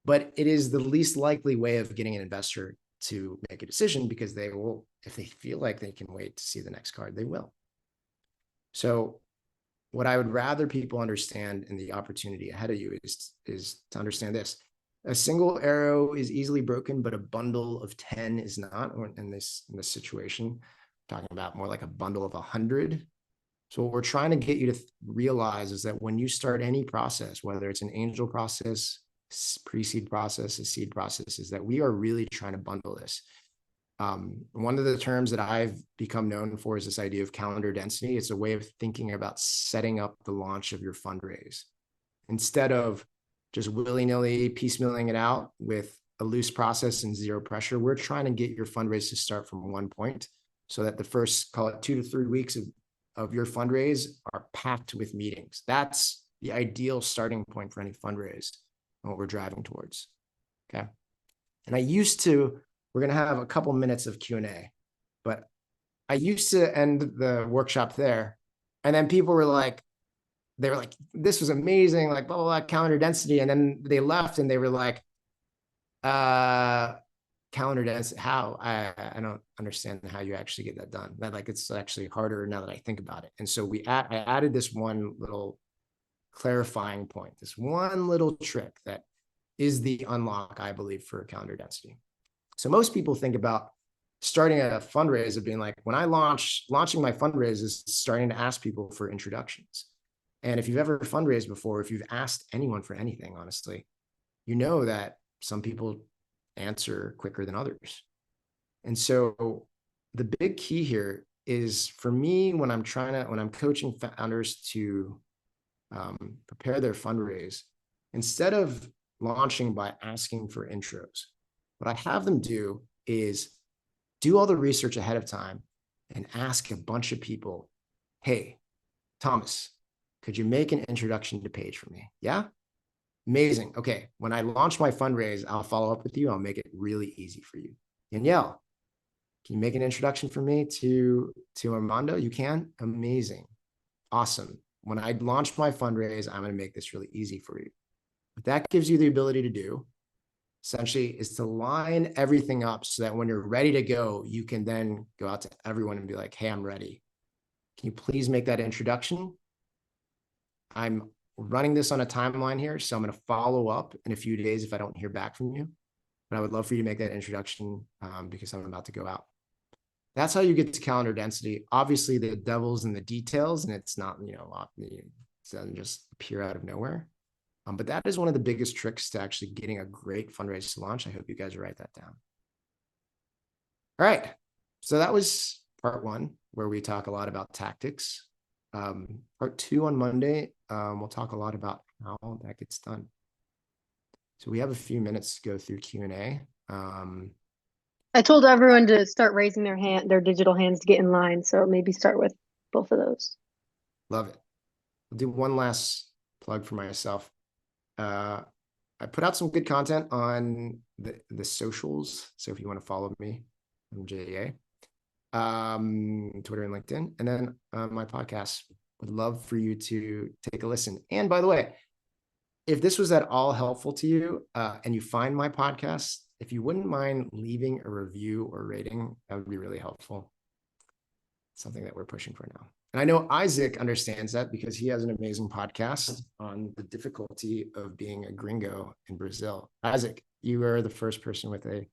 But it is the least likely way of getting an investor to make a decision, because they will, if they feel like they can wait to see the next card, they will. So what I would rather people understand in the opportunity ahead of you is to understand this. A single arrow is easily broken, but a bundle of 10 is not. In this situation, I'm talking about more like a bundle of 100. So what we're trying to get you to realize is that when you start any process, whether it's an angel process, pre-seed process, a seed process, is that we are really trying to bundle this. One of the terms that I've become known for is this idea of calendar density. It's a way of thinking about setting up the launch of your fundraise. Instead of just willy-nilly piecemealing it out with a loose process and zero pressure, we're trying to get your fundraise to start from one point so that the first, call it 2 to 3 weeks of your fundraise are packed with meetings. That's the ideal starting point for any fundraise and what we're driving towards, okay? And we're going to have a couple minutes of Q&A, but I used to end the workshop there. And then people were like, this was amazing, like blah, blah, blah, calendar density. And then they left and they were like, calendar density, how? I don't understand how you actually get that done. It's actually harder now that I think about it. And so I added this one little clarifying point, this one little trick that is the unlock, I believe, for calendar density. So most people think about starting a fundraise of being like, when I launching my fundraise is starting to ask people for introductions. And if you've ever fundraised before, if you've asked anyone for anything, honestly, you know that some people answer quicker than others. And so the big key here is, for me, when I'm coaching founders to prepare their fundraise, instead of launching by asking for intros, what I have them do is do all the research ahead of time and ask a bunch of people, hey, Thomas, could you make an introduction to Paige for me? Yeah? Amazing. Okay. When I launch my fundraise, I'll follow up with you. I'll make it really easy for you. Danielle, can you make an introduction for me to Armando? You can? Amazing. Awesome. When I launch my fundraise, I'm going to make this really easy for you. What that gives you the ability to do, essentially, is to line everything up so that when you're ready to go, you can then go out to everyone and be like, hey, I'm ready. Can you please make that introduction? I'm running this on a timeline here, so I'm going to follow up in a few days if I don't hear back from you. But I would love for you to make that introduction because I'm about to go out. That's how you get to calendar density. Obviously, the devil's in the details, and it's not, it doesn't just appear out of nowhere. But that is one of the biggest tricks to actually getting a great fundraise to launch. I hope you guys write that down. All right. So that was part 1, where we talk a lot about tactics. Part 2 on Monday, we'll talk a lot about how that gets done. So we have a few minutes to go through Q&A. I told everyone to start raising their digital hands to get in line. So maybe start with both of those. Love it. I'll do one last plug for myself. I put out some good content on the socials. So if you want to follow me, I'm JA. Twitter and LinkedIn, and then my podcast. Would love for you to take a listen. And by the way, if this was at all helpful to you and you find my podcast, if you wouldn't mind leaving a review or rating, that would be really helpful. Something that we're pushing for now. And I know Isaac understands that because he has an amazing podcast on the difficulty of being a gringo in Brazil. Isaac, you are the first person with a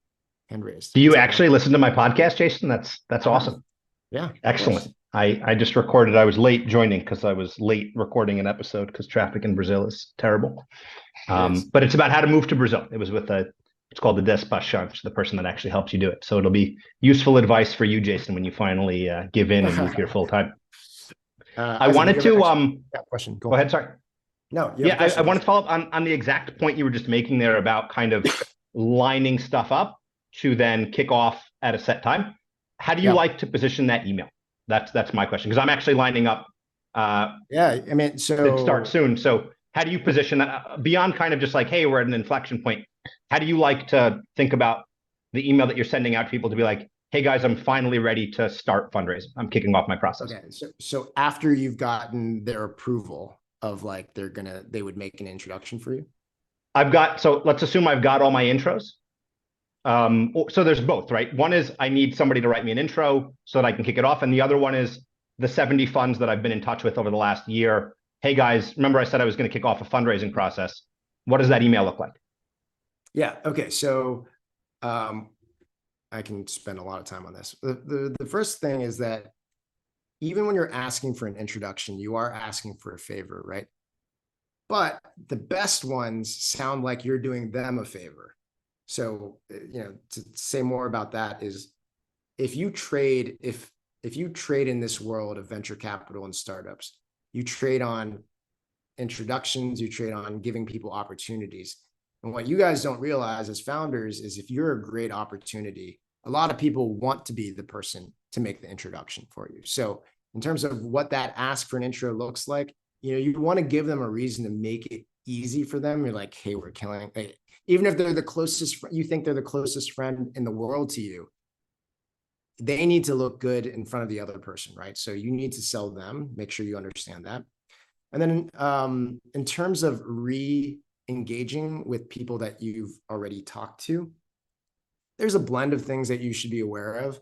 hand raised. Do you actually listen to my podcast, Jason? That's awesome. Yeah. Excellent. I just recorded. I was late joining because I was late recording an episode because traffic in Brazil is terrible. But it's about how to move to Brazil. It was with it's called the Despachante, the person that actually helps you do it. So it'll be useful advice for you, Jason, when you finally give in and move here full time. I wanted to question. Go ahead. Sorry. No. I wanted to follow up on the exact point you were just making there about kind of lining stuff up to then kick off at a set time. How do you like to position that email? That's my question, because I'm actually lining up. I mean, so it starts soon. So how do you position that beyond kind of just like, hey, we're at an inflection point? How do you like to think about the email that you're sending out to people to be like, hey guys, I'm finally ready to start fundraising. I'm kicking off my process. Okay, so after you've gotten their approval of like they would make an introduction for you. So let's assume I've got all my intros. So there's both, right? One is I need somebody to write me an intro so that I can kick it off. And the other one is the 70 funds that I've been in touch with over the last year. Hey guys, remember I said I was going to kick off a fundraising process. What does that email look like? Yeah. Okay. So I can spend a lot of time on this. The first thing is that even when you're asking for an introduction, you are asking for a favor, right? But the best ones sound like you're doing them a favor. So, to say more about that is if you trade in this world of venture capital and startups, you trade on introductions, you trade on giving people opportunities. And what you guys don't realize as founders is if you're a great opportunity, a lot of people want to be the person to make the introduction for you. So in terms of what that ask for an intro looks like, you want to give them a reason to make it easy for them. You're like, hey, we're killing it. Even if they're the closest, you think they're the closest friend in the world to you, they need to look good in front of the other person, right? So you need to sell them, make sure you understand that. And then in terms of re-engaging with people that you've already talked to, there's a blend of things that you should be aware of.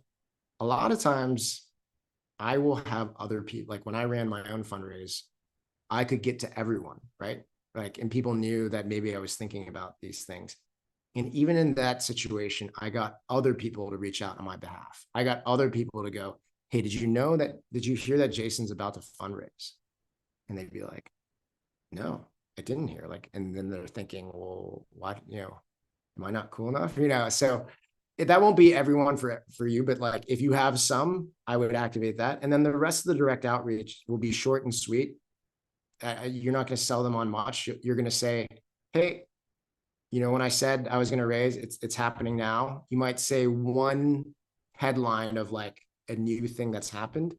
A lot of times I will have other people, like when I ran my own fundraise, I could get to everyone, right? And people knew that maybe I was thinking about these things. And even in that situation, I got other people to reach out on my behalf. I got other people to go, hey, did you hear that Jason's about to fundraise? And they'd be like, no, I didn't hear. And then they're thinking, well, what, am I not cool enough? So that won't be everyone for you, but if you have some, I would activate that. And then the rest of the direct outreach will be short and sweet. You're not going to sell them on much. You're going to say, hey, when I said I was going to raise, it's happening now. You might say one headline of a new thing that's happened.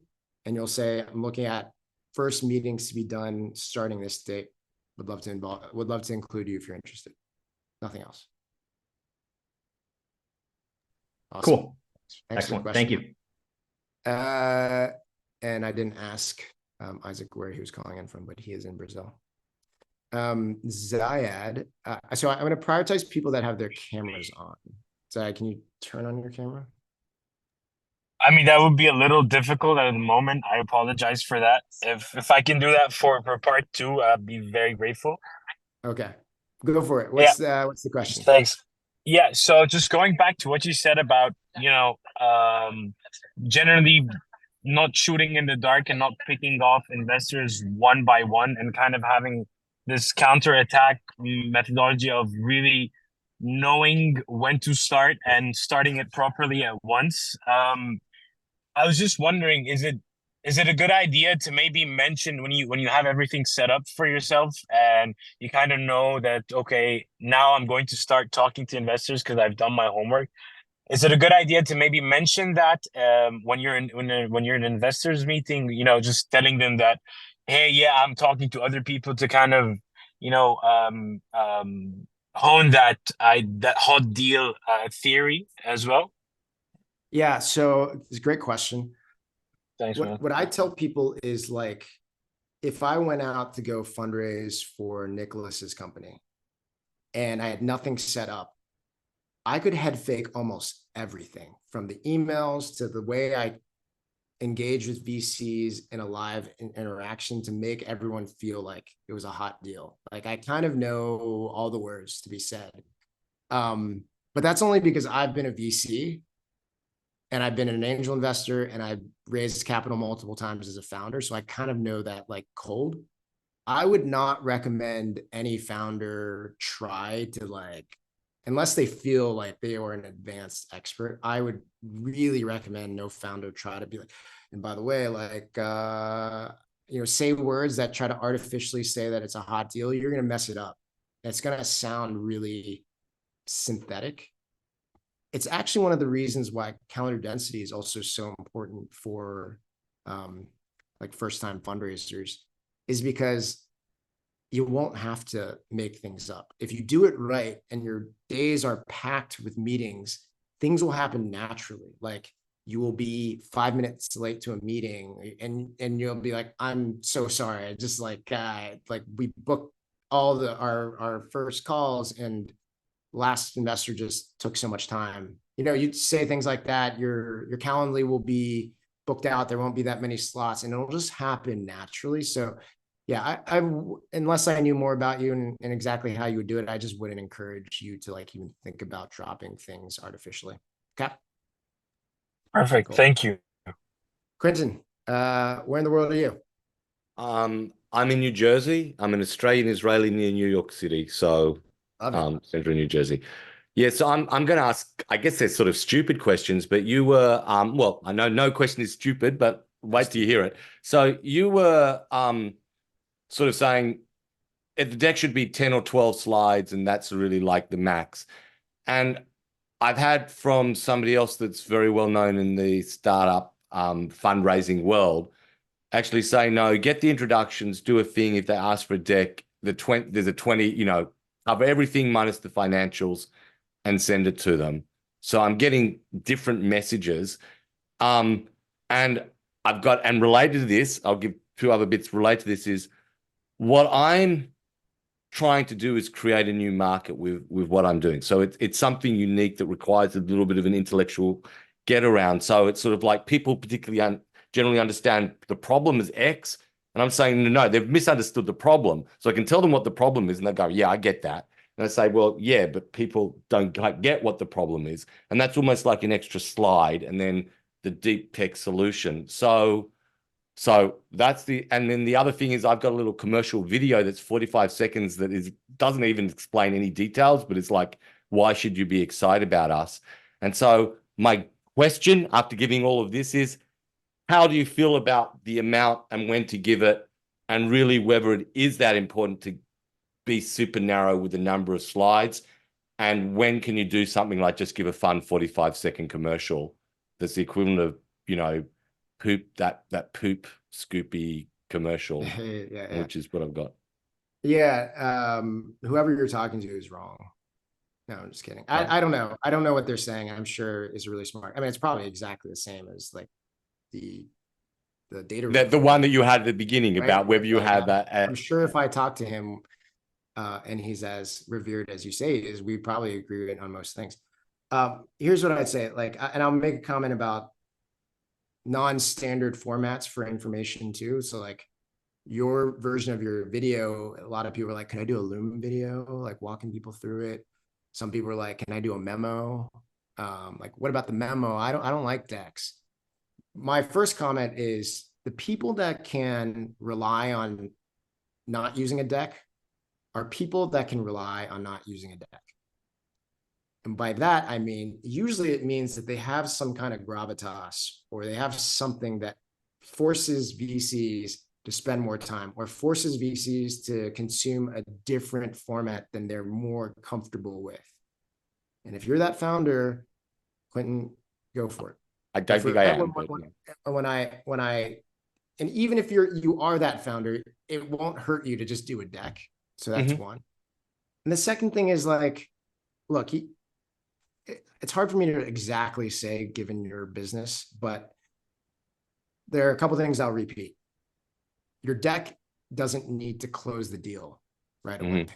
And you'll say, I'm looking at first meetings to be done starting this date. Would love to include you if you're interested. Nothing else. Awesome. Cool. Excellent. Thank you. And I didn't ask Isaac where he was calling in from, but he is in Brazil. Zayad. So I'm going to prioritize people that have their cameras on. Zayad, can you turn on your camera? I mean, that would be a little difficult at the moment. I apologize for that. If I can do that for part 2, I'd be very grateful. Okay, go for it. What's the question? Thanks. Yeah, so just going back to what you said about, generally not shooting in the dark and not picking off investors one by one and kind of having this counterattack methodology of really knowing when to start and starting it properly at once. I was just wondering, is it a good idea to maybe mention when you have everything set up for yourself and you kind of know that, okay, now I'm going to start talking to investors because I've done my homework? Is it a good idea to maybe mention that when you're in investors meeting, just telling them that, hey, yeah, I'm talking to other people to kind of, hone that hot deal theory as well? Yeah, so it's a great question. Thanks, man. What I tell people is like, if I went out to go fundraise for Nicholas's company and I had nothing set up, I could head fake almost everything, from the emails to the way I engage with VCs in a live interaction, to make everyone feel like it was a hot deal. Like, I kind of know all the words to be said. But that's only because I've been a VC and I've been an angel investor and I've raised capital multiple times as a founder. So I kind of know that like cold. I would not recommend any founder try to like, unless they feel like they are an advanced expert, I would really recommend no founder try to be like, and by the way, like, say words that try to artificially say that it's a hot deal. You're going to mess it up. It's going to sound really synthetic. It's actually one of the reasons why calendar density is also so important for like first-time fundraisers, is because you won't have to make things up. If you do it right and your days are packed with meetings, things will happen naturally. Like, you will be 5 minutes late to a meeting and you'll be like, I'm so sorry. I just like we booked all our first calls and last investor just took so much time. You'd say things like that. Your Calendly will be booked out. There won't be that many slots and it'll just happen naturally. So yeah, I unless I knew more about you and exactly how you would do it, I just wouldn't encourage you to like even think about dropping things artificially. Okay. Perfect. Cool. Thank you. Quentin, where in the world are you? I'm in New Jersey. I'm an Australian Israeli near New York City. So central New Jersey. Yeah, so I'm going to ask, I guess they're sort of stupid questions, but you were, well, I know no question is stupid, but wait till you hear it. So you were sort of saying the deck should be 10 or 12 slides, and that's really like the max. And I've had from somebody else that's very well known in the startup fundraising world actually say, no, get the introductions, do a thing. If they ask for a deck, there's a 20, cover everything minus the financials and send it to them. So I'm getting different messages. And related to this, I'll give two other bits related to this, is what I'm trying to do is create a new market with what I'm doing. So it's something unique that requires a little bit of an intellectual get around. So it's sort of like people particularly generally understand the problem is X. And I'm saying, no, they've misunderstood the problem. So I can tell them what the problem is and they go, yeah, I get that. And I say, well, yeah, but people don't get what the problem is. And that's almost like an extra slide and then the deep tech solution. So that's and then the other thing is I've got a little commercial video that's 45 seconds that doesn't even explain any details, but it's like, why should you be excited about us? And so my question after giving all of this is, how do you feel about the amount and when to give it, and really whether it is that important to be super narrow with the number of slides, and when can you do something like just give a fun 45-second commercial that's the equivalent of, that poop scoopy commercial, yeah. Which is what I've got. Yeah. Whoever you're talking to is wrong. No, I'm just kidding. I don't know. I don't know what they're saying. I'm sure it's really smart. I mean, it's probably exactly the same as like the data. The one that you had at the beginning, right? About whether you have that. I'm sure if I talk to him and he's as revered as you say he is, we probably agree on most things. Here's what I'd say. And I'll make a comment about non-standard formats for information too. So like your version of your video, a lot of people are like, can I do a Loom video? Like walking people through it. Some people are like, can I do a memo? Like, what about the memo? I don't like decks. My first comment is the people that can rely on not using a deck are people that can rely on not using a deck. And by that, I mean, usually it means that they have some kind of gravitas, or they have something that forces VCs to spend more time, or forces VCs to consume a different format than they're more comfortable with. And if you're that founder, Quentin, go for it. I don't think I am. And even if you are that founder, it won't hurt you to just do a deck. So that's one. And the second thing is like, look, it's hard for me to exactly say given your business, but there are a couple things I'll repeat. Your deck doesn't need to close the deal right away.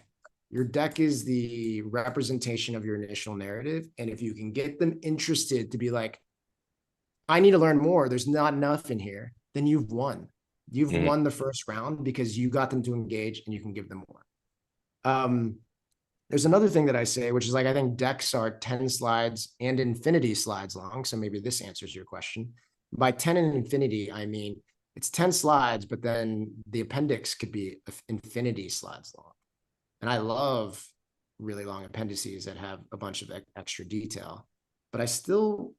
Your deck is the representation of your initial narrative. And if you can get them interested to be like, I need to learn more, there's not enough in here, then you've won. You've won the first round because you got them to engage and you can give them more. There's another thing that I say, which is like, I think decks are 10 slides and infinity slides long. So maybe this answers your question. By 10 and infinity, I mean, it's 10 slides, but then the appendix could be infinity slides long. And I love really long appendices that have a bunch of extra detail, but I still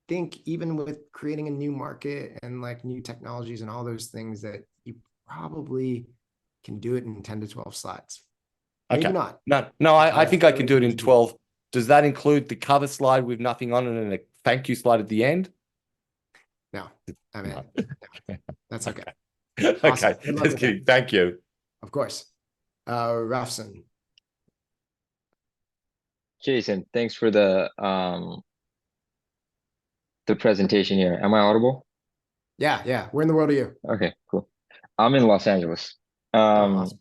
think even with creating a new market and like new technologies and all those things that you probably can do it in 10 to 12 slides. Maybe not. No, I think I can do it in 12. Does that include the cover slide with nothing on it and a thank you slide at the end? No, I mean, no. That's okay. Okay, Awesome. just kidding. Thank you. Of course. Rafson. Jason, thanks for the presentation here. Am I audible? Yeah. Where in the world are you? Okay, cool. I'm in Los Angeles. Awesome.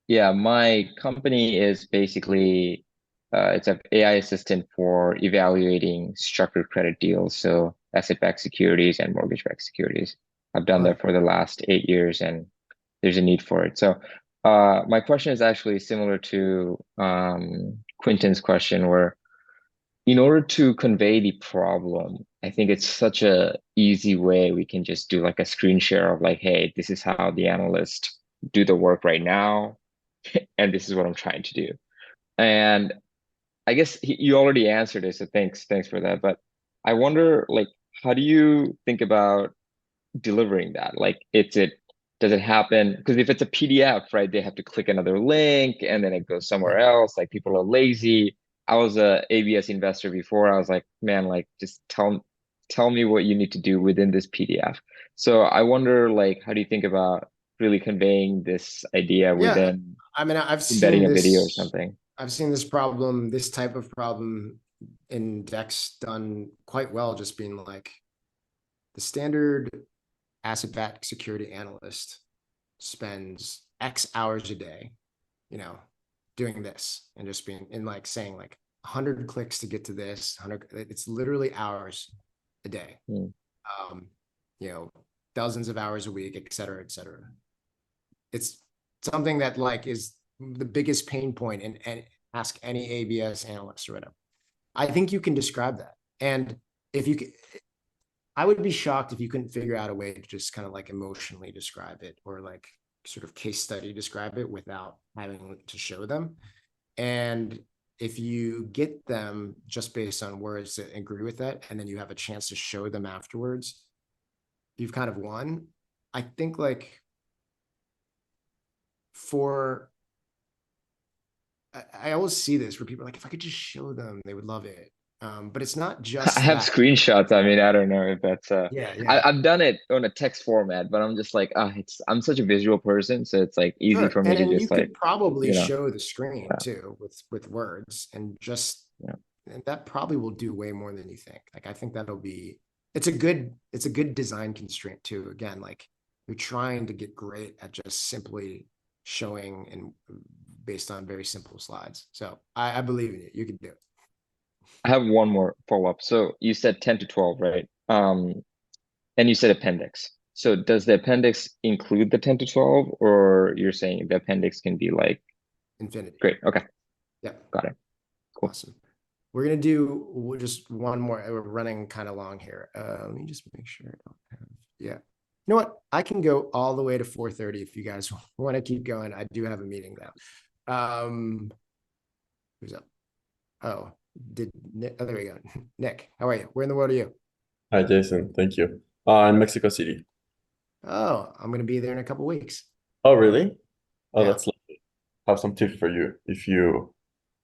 Yeah, my company is basically it's an AI assistant for evaluating structured credit deals, so asset-backed securities and mortgage-backed securities. I've done that for the last 8 years, and there's a need for it. So my question is actually similar to Quinton's question, where in order to convey the problem, I think it's such a easy way we can just do like a screen share of like, hey, this is how the analyst do the work right now, and this is what I'm trying to do. And I guess you already answered it, so thanks for that. But I wonder, like, how do you think about delivering that? Like, does it happen? Because if it's a PDF, right, they have to click another link and then it goes somewhere else. Like, people are lazy. I was a ABS investor before. I was like, man, like, just tell me what you need to do within this PDF. So I wonder, like, how do you think about really conveying this idea within I mean, I've embedding seen a video or this, something? I've seen this problem, this type of problem in decks done quite well, just being like the standard asset-backed security analyst spends X hours a day, doing this and just being in like saying like 100 clicks to get to this 100, it's literally hours a day. Dozens of hours a week, et cetera, et cetera. It's something that like is the biggest pain point, and ask any ABS analyst or whatever. I think you can describe that. And if you could, I would be shocked if you couldn't figure out a way to just kind of like emotionally describe it, or like sort of case study describe it without having to show them. And if you get them just based on words that agree with that, and then you have a chance to show them afterwards, you've kind of won. I think like I always see this where people are like, if I could just show them, they would love it. But it's not just I have screenshots. I mean, I don't know if that's I've done it on a text format, but I'm just like, I'm such a visual person, so it's like easy for me to just you like could probably show the screen too with words, and just and that probably will do way more than you think. Like, I think that'll be it's a good design constraint too. Again, like, you're trying to get great at just simply showing and based on very simple slides. So I believe in you. You can do it. I have one more follow-up. So you said 10 to 12, right? And you said appendix. So does the appendix include the 10 to 12, or you're saying the appendix can be like infinity? Great. Okay. Yeah. Got it. Cool. Awesome. We're going to do just one more. We're running kind of long here. Let me just make sure I don't have, You know what? I can go all the way to 4:30 if you guys want to keep going. I do have a meeting though. Who's up? Oh, there we go. Nick, how are you? Where in the world are you? Hi, Jason. Thank you. In Mexico City. Oh, I'm going to be there in a couple weeks. Oh, really? Oh, Yeah. that's lovely. I have some tips for you if you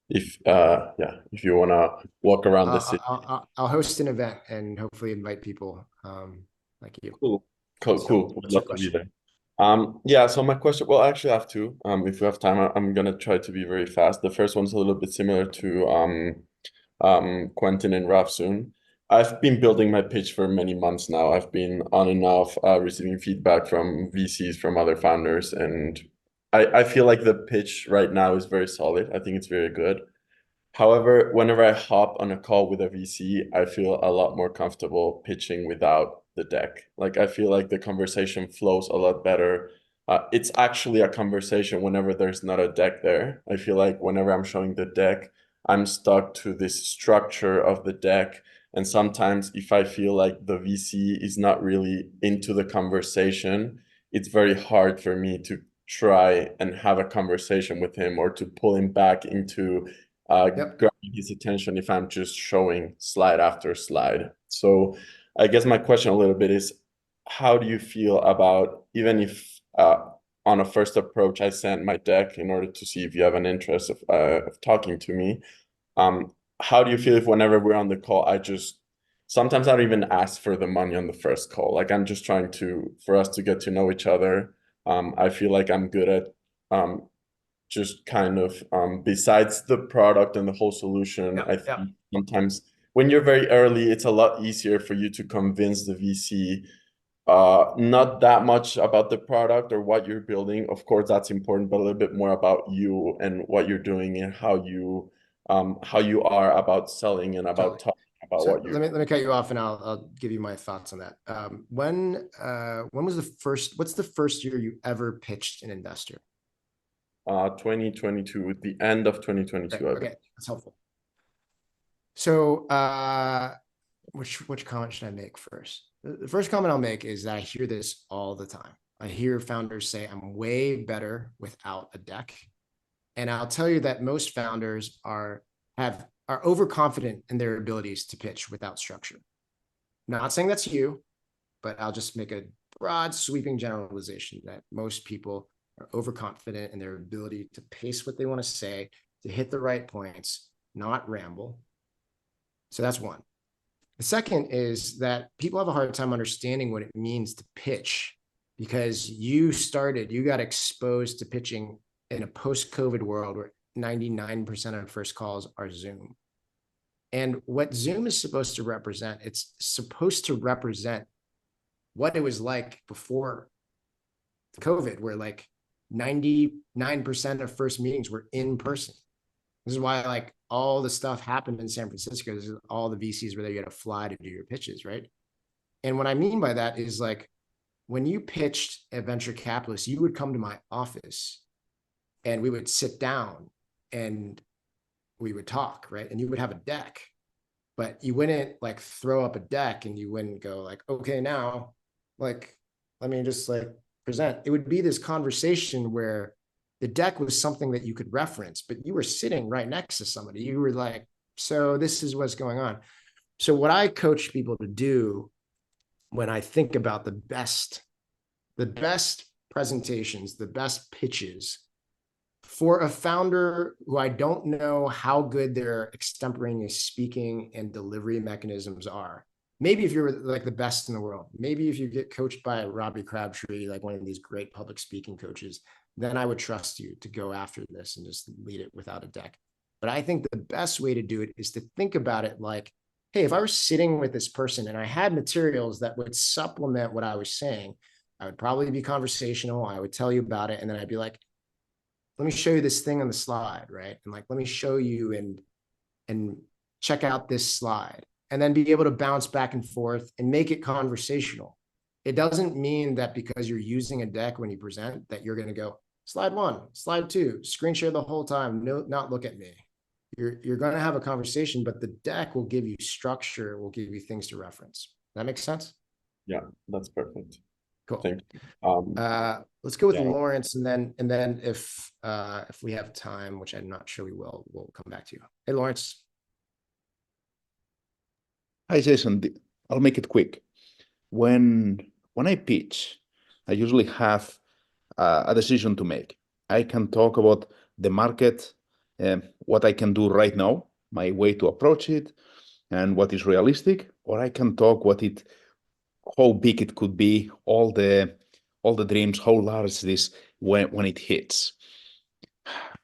want to walk around the city. I'll host an event and hopefully invite people like you. Cool. So, Would love to be there. So my question, well, I actually have two. If we have time, I'm gonna try to be very fast. The first one's a little bit similar to Quentin and Raf soon. I've been building my pitch for many months now. I've been on and off receiving feedback from VCs, from other founders, and I feel like the pitch right now is very solid. I think it's very good. However, whenever I hop on a call with a VC, I feel a lot more comfortable pitching without the deck. Like I feel like the conversation flows a lot better. It's actually a conversation whenever there's not a deck there. I feel like whenever I'm showing the deck, I'm stuck to this structure of the deck. And sometimes if I feel like the VC is not really into the conversation, it's very hard for me to try and have a conversation with him or to pull him back into grabbing his attention if I'm just showing slide after slide. So I guess my question a little bit is, how do you feel about, even if on a first approach I send my deck in order to see if you have an interest of talking to me, how do you feel if whenever we're on the call, sometimes I don't even ask for the money on the first call. Like I'm just trying for us to get to know each other. I feel like I'm good at just kind of besides the product and the whole solution, I think sometimes when you're very early, it's a lot easier for you to convince the VC not that much about the product or what you're building. Of course, that's important, but a little bit more about you and what you're doing and how you are about selling and about talking about So what you're. let me cut you off and I'll give you my thoughts on that. When was what's the first year you ever pitched an investor? 2022, at the end of 2022. Okay, that's helpful. So which comment should I make first? The first comment I'll make is that I hear this all the time. I hear founders say, I'm way better without a deck. And I'll tell you that most founders are overconfident in their abilities to pitch without structure. Not saying that's you, but I'll just make a broad sweeping generalization that most people are overconfident in their ability to pace what they want to say, to hit the right points, not ramble. So that's one. The second is that people have a hard time understanding what it means to pitch because you got exposed to pitching in a post-COVID world where 99% of first calls are Zoom. And what Zoom is supposed to represent, it's supposed to represent what it was like before COVID, where like 99% of first meetings were in person. This is why like all the stuff happened in San Francisco. This is all the VCs were there. You had to fly to do your pitches, right? And what I mean by that is like when you pitched a venture capitalist, you would come to my office and we would sit down and we would talk, right? And you would have a deck, but you wouldn't like throw up a deck and you wouldn't go like, okay, now like, let me just like present. It would be this conversation where the deck was something that you could reference, but you were sitting right next to somebody. You were like, so this is what's going on. So what I coach people to do when I think about the best presentations, the best pitches for a founder who I don't know how good their extemporaneous speaking and delivery mechanisms are. Maybe if you're like the best in the world, maybe if you get coached by Robbie Crabtree, like one of these great public speaking coaches, then I would trust you to go after this and just lead it without a deck. But I think the best way to do it is to think about it like, hey, if I were sitting with this person and I had materials that would supplement what I was saying, I would probably be conversational. I would tell you about it. And then I'd be like, let me show you this thing on the slide, right? And like, let me show you and check out this slide. And then be able to bounce back and forth and make it conversational. It doesn't mean that because you're using a deck when you present that you're going to go slide 1, slide 2, screen share the whole time, no, not look at me. You're going to have a conversation, but the deck will give you structure, will give you things to reference. That makes sense? Yeah, that's perfect. Cool. Thank you. Let's go with Lawrence, and then if we have time, which I'm not sure we will, we'll come back to you. Hey, Lawrence. Hi, Jason. I'll make it quick. When I pitch, I usually have a decision to make. I can talk about the market, what I can do right now, my way to approach it, and what is realistic, or I can talk how big it could be, all the dreams, how large this when it hits.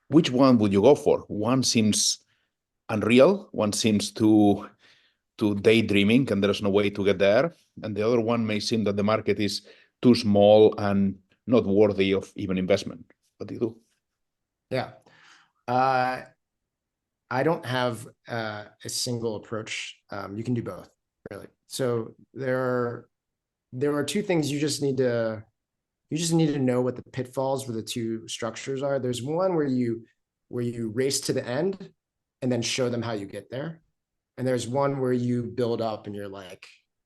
Which one would you go for? One seems unreal. One seems to daydreaming and there's no way to get there. And the other one may seem that the market is too small and not worthy of even investment. What do you do? Yeah. I don't have a single approach. You can do both, really. So there are two things you just need to know what the pitfalls for the two structures are. There's one where you race to the end and then show them how you get there. And there's one where you build up and you're like,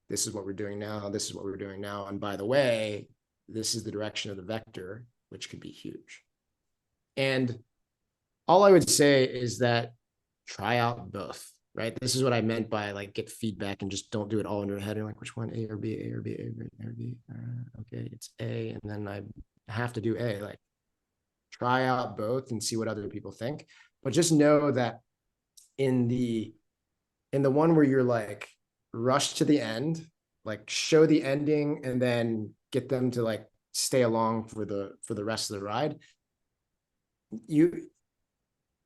this is what we're doing now. This is what we're doing now. And by the way, this is the direction of the vector, which could be huge. And all I would say is that try out both, right? This is what I meant by like get feedback and just don't do it all in your head. And like, which one, A or B, A or B, A or B? Okay, it's A, and then I have to do A. Like, try out both and see what other people think. But just know that in the one where you're like rush to the end, like show the ending and then get them to like stay along for the rest of the ride. You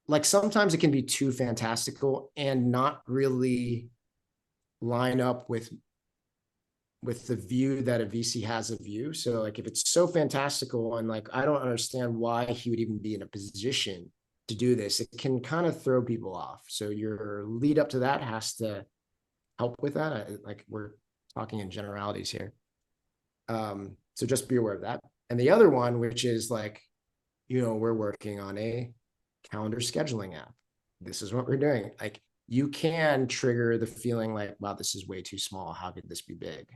like sometimes it can be too fantastical and not really line up with the view that a VC has of you. So like if it's so fantastical and like I don't understand why he would even be in a position to do this, it can kind of throw people off. So your lead up to that has to help with that. Like we're talking in generalities here. So just be aware of that. And the other one, which is like, we're working on a calendar scheduling app. This is what we're doing. Like you can trigger the feeling like, wow, this is way too small. How could this be big?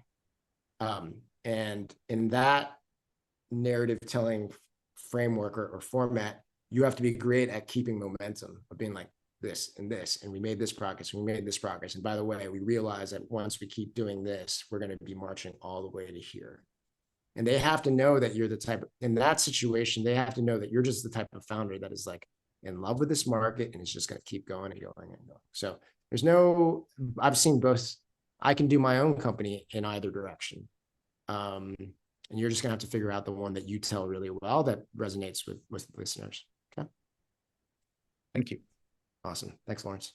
And in that narrative telling framework or format, you have to be great at keeping momentum of being like this, and we made this progress, and we made this progress. And by the way, we realize that once we keep doing this, we're going to be marching all the way to here. And they have to know that you're the type, in that situation, they have to know that you're just the type of founder that is like in love with this market and it's just going to keep going and going and going. So I've seen both. I can do my own company in either direction. And you're just gonna have to figure out the one that you tell really well that resonates with listeners. Okay. Thank you. Awesome. Thanks, Lawrence.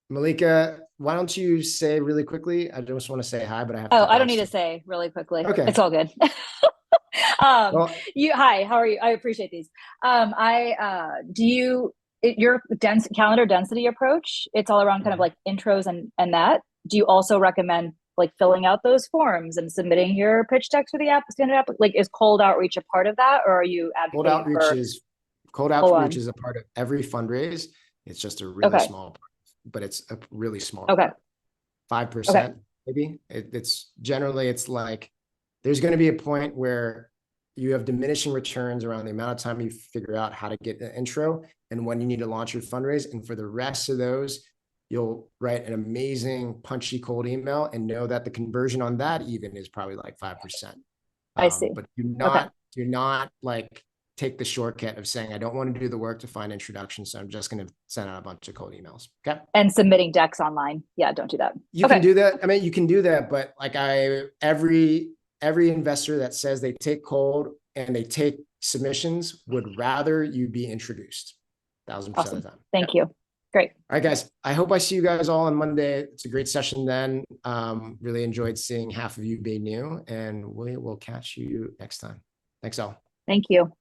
Malika, why don't you say really quickly? I just want to say hi, but I have to. Oh, I don't need to say really quickly. Okay. It's all good. Hi, how are you? I appreciate these. Your calendar density approach, it's all around kind of like intros and that. Do you also recommend like filling out those forms and submitting your pitch deck to the standard app? Like, is cold outreach a part of that, or are you advocating cold outreach is a part of every fundraise. It's just a really small part, but it's a really small part. 5% maybe. It's generally, it's like there's going to be a point where you have diminishing returns around the amount of time you figure out how to get the intro and when you need to launch your fundraise. And for the rest of those, you'll write an amazing punchy cold email and know that the conversion on that even is probably like 5%. I see. But do not like take the shortcut of saying, I don't want to do the work to find introductions. So I'm just going to send out a bunch of cold emails. Okay. And submitting decks online. Yeah, don't do that. You can do that. I mean, you can do that, but like every investor that says they take cold and they take submissions would rather you be introduced 1,000% of the time. Thank you. Great. All right, guys. I hope I see you guys all on Monday. It's a great session then. Really enjoyed seeing half of you be new, and we will catch you next time. Thanks all. Thank you.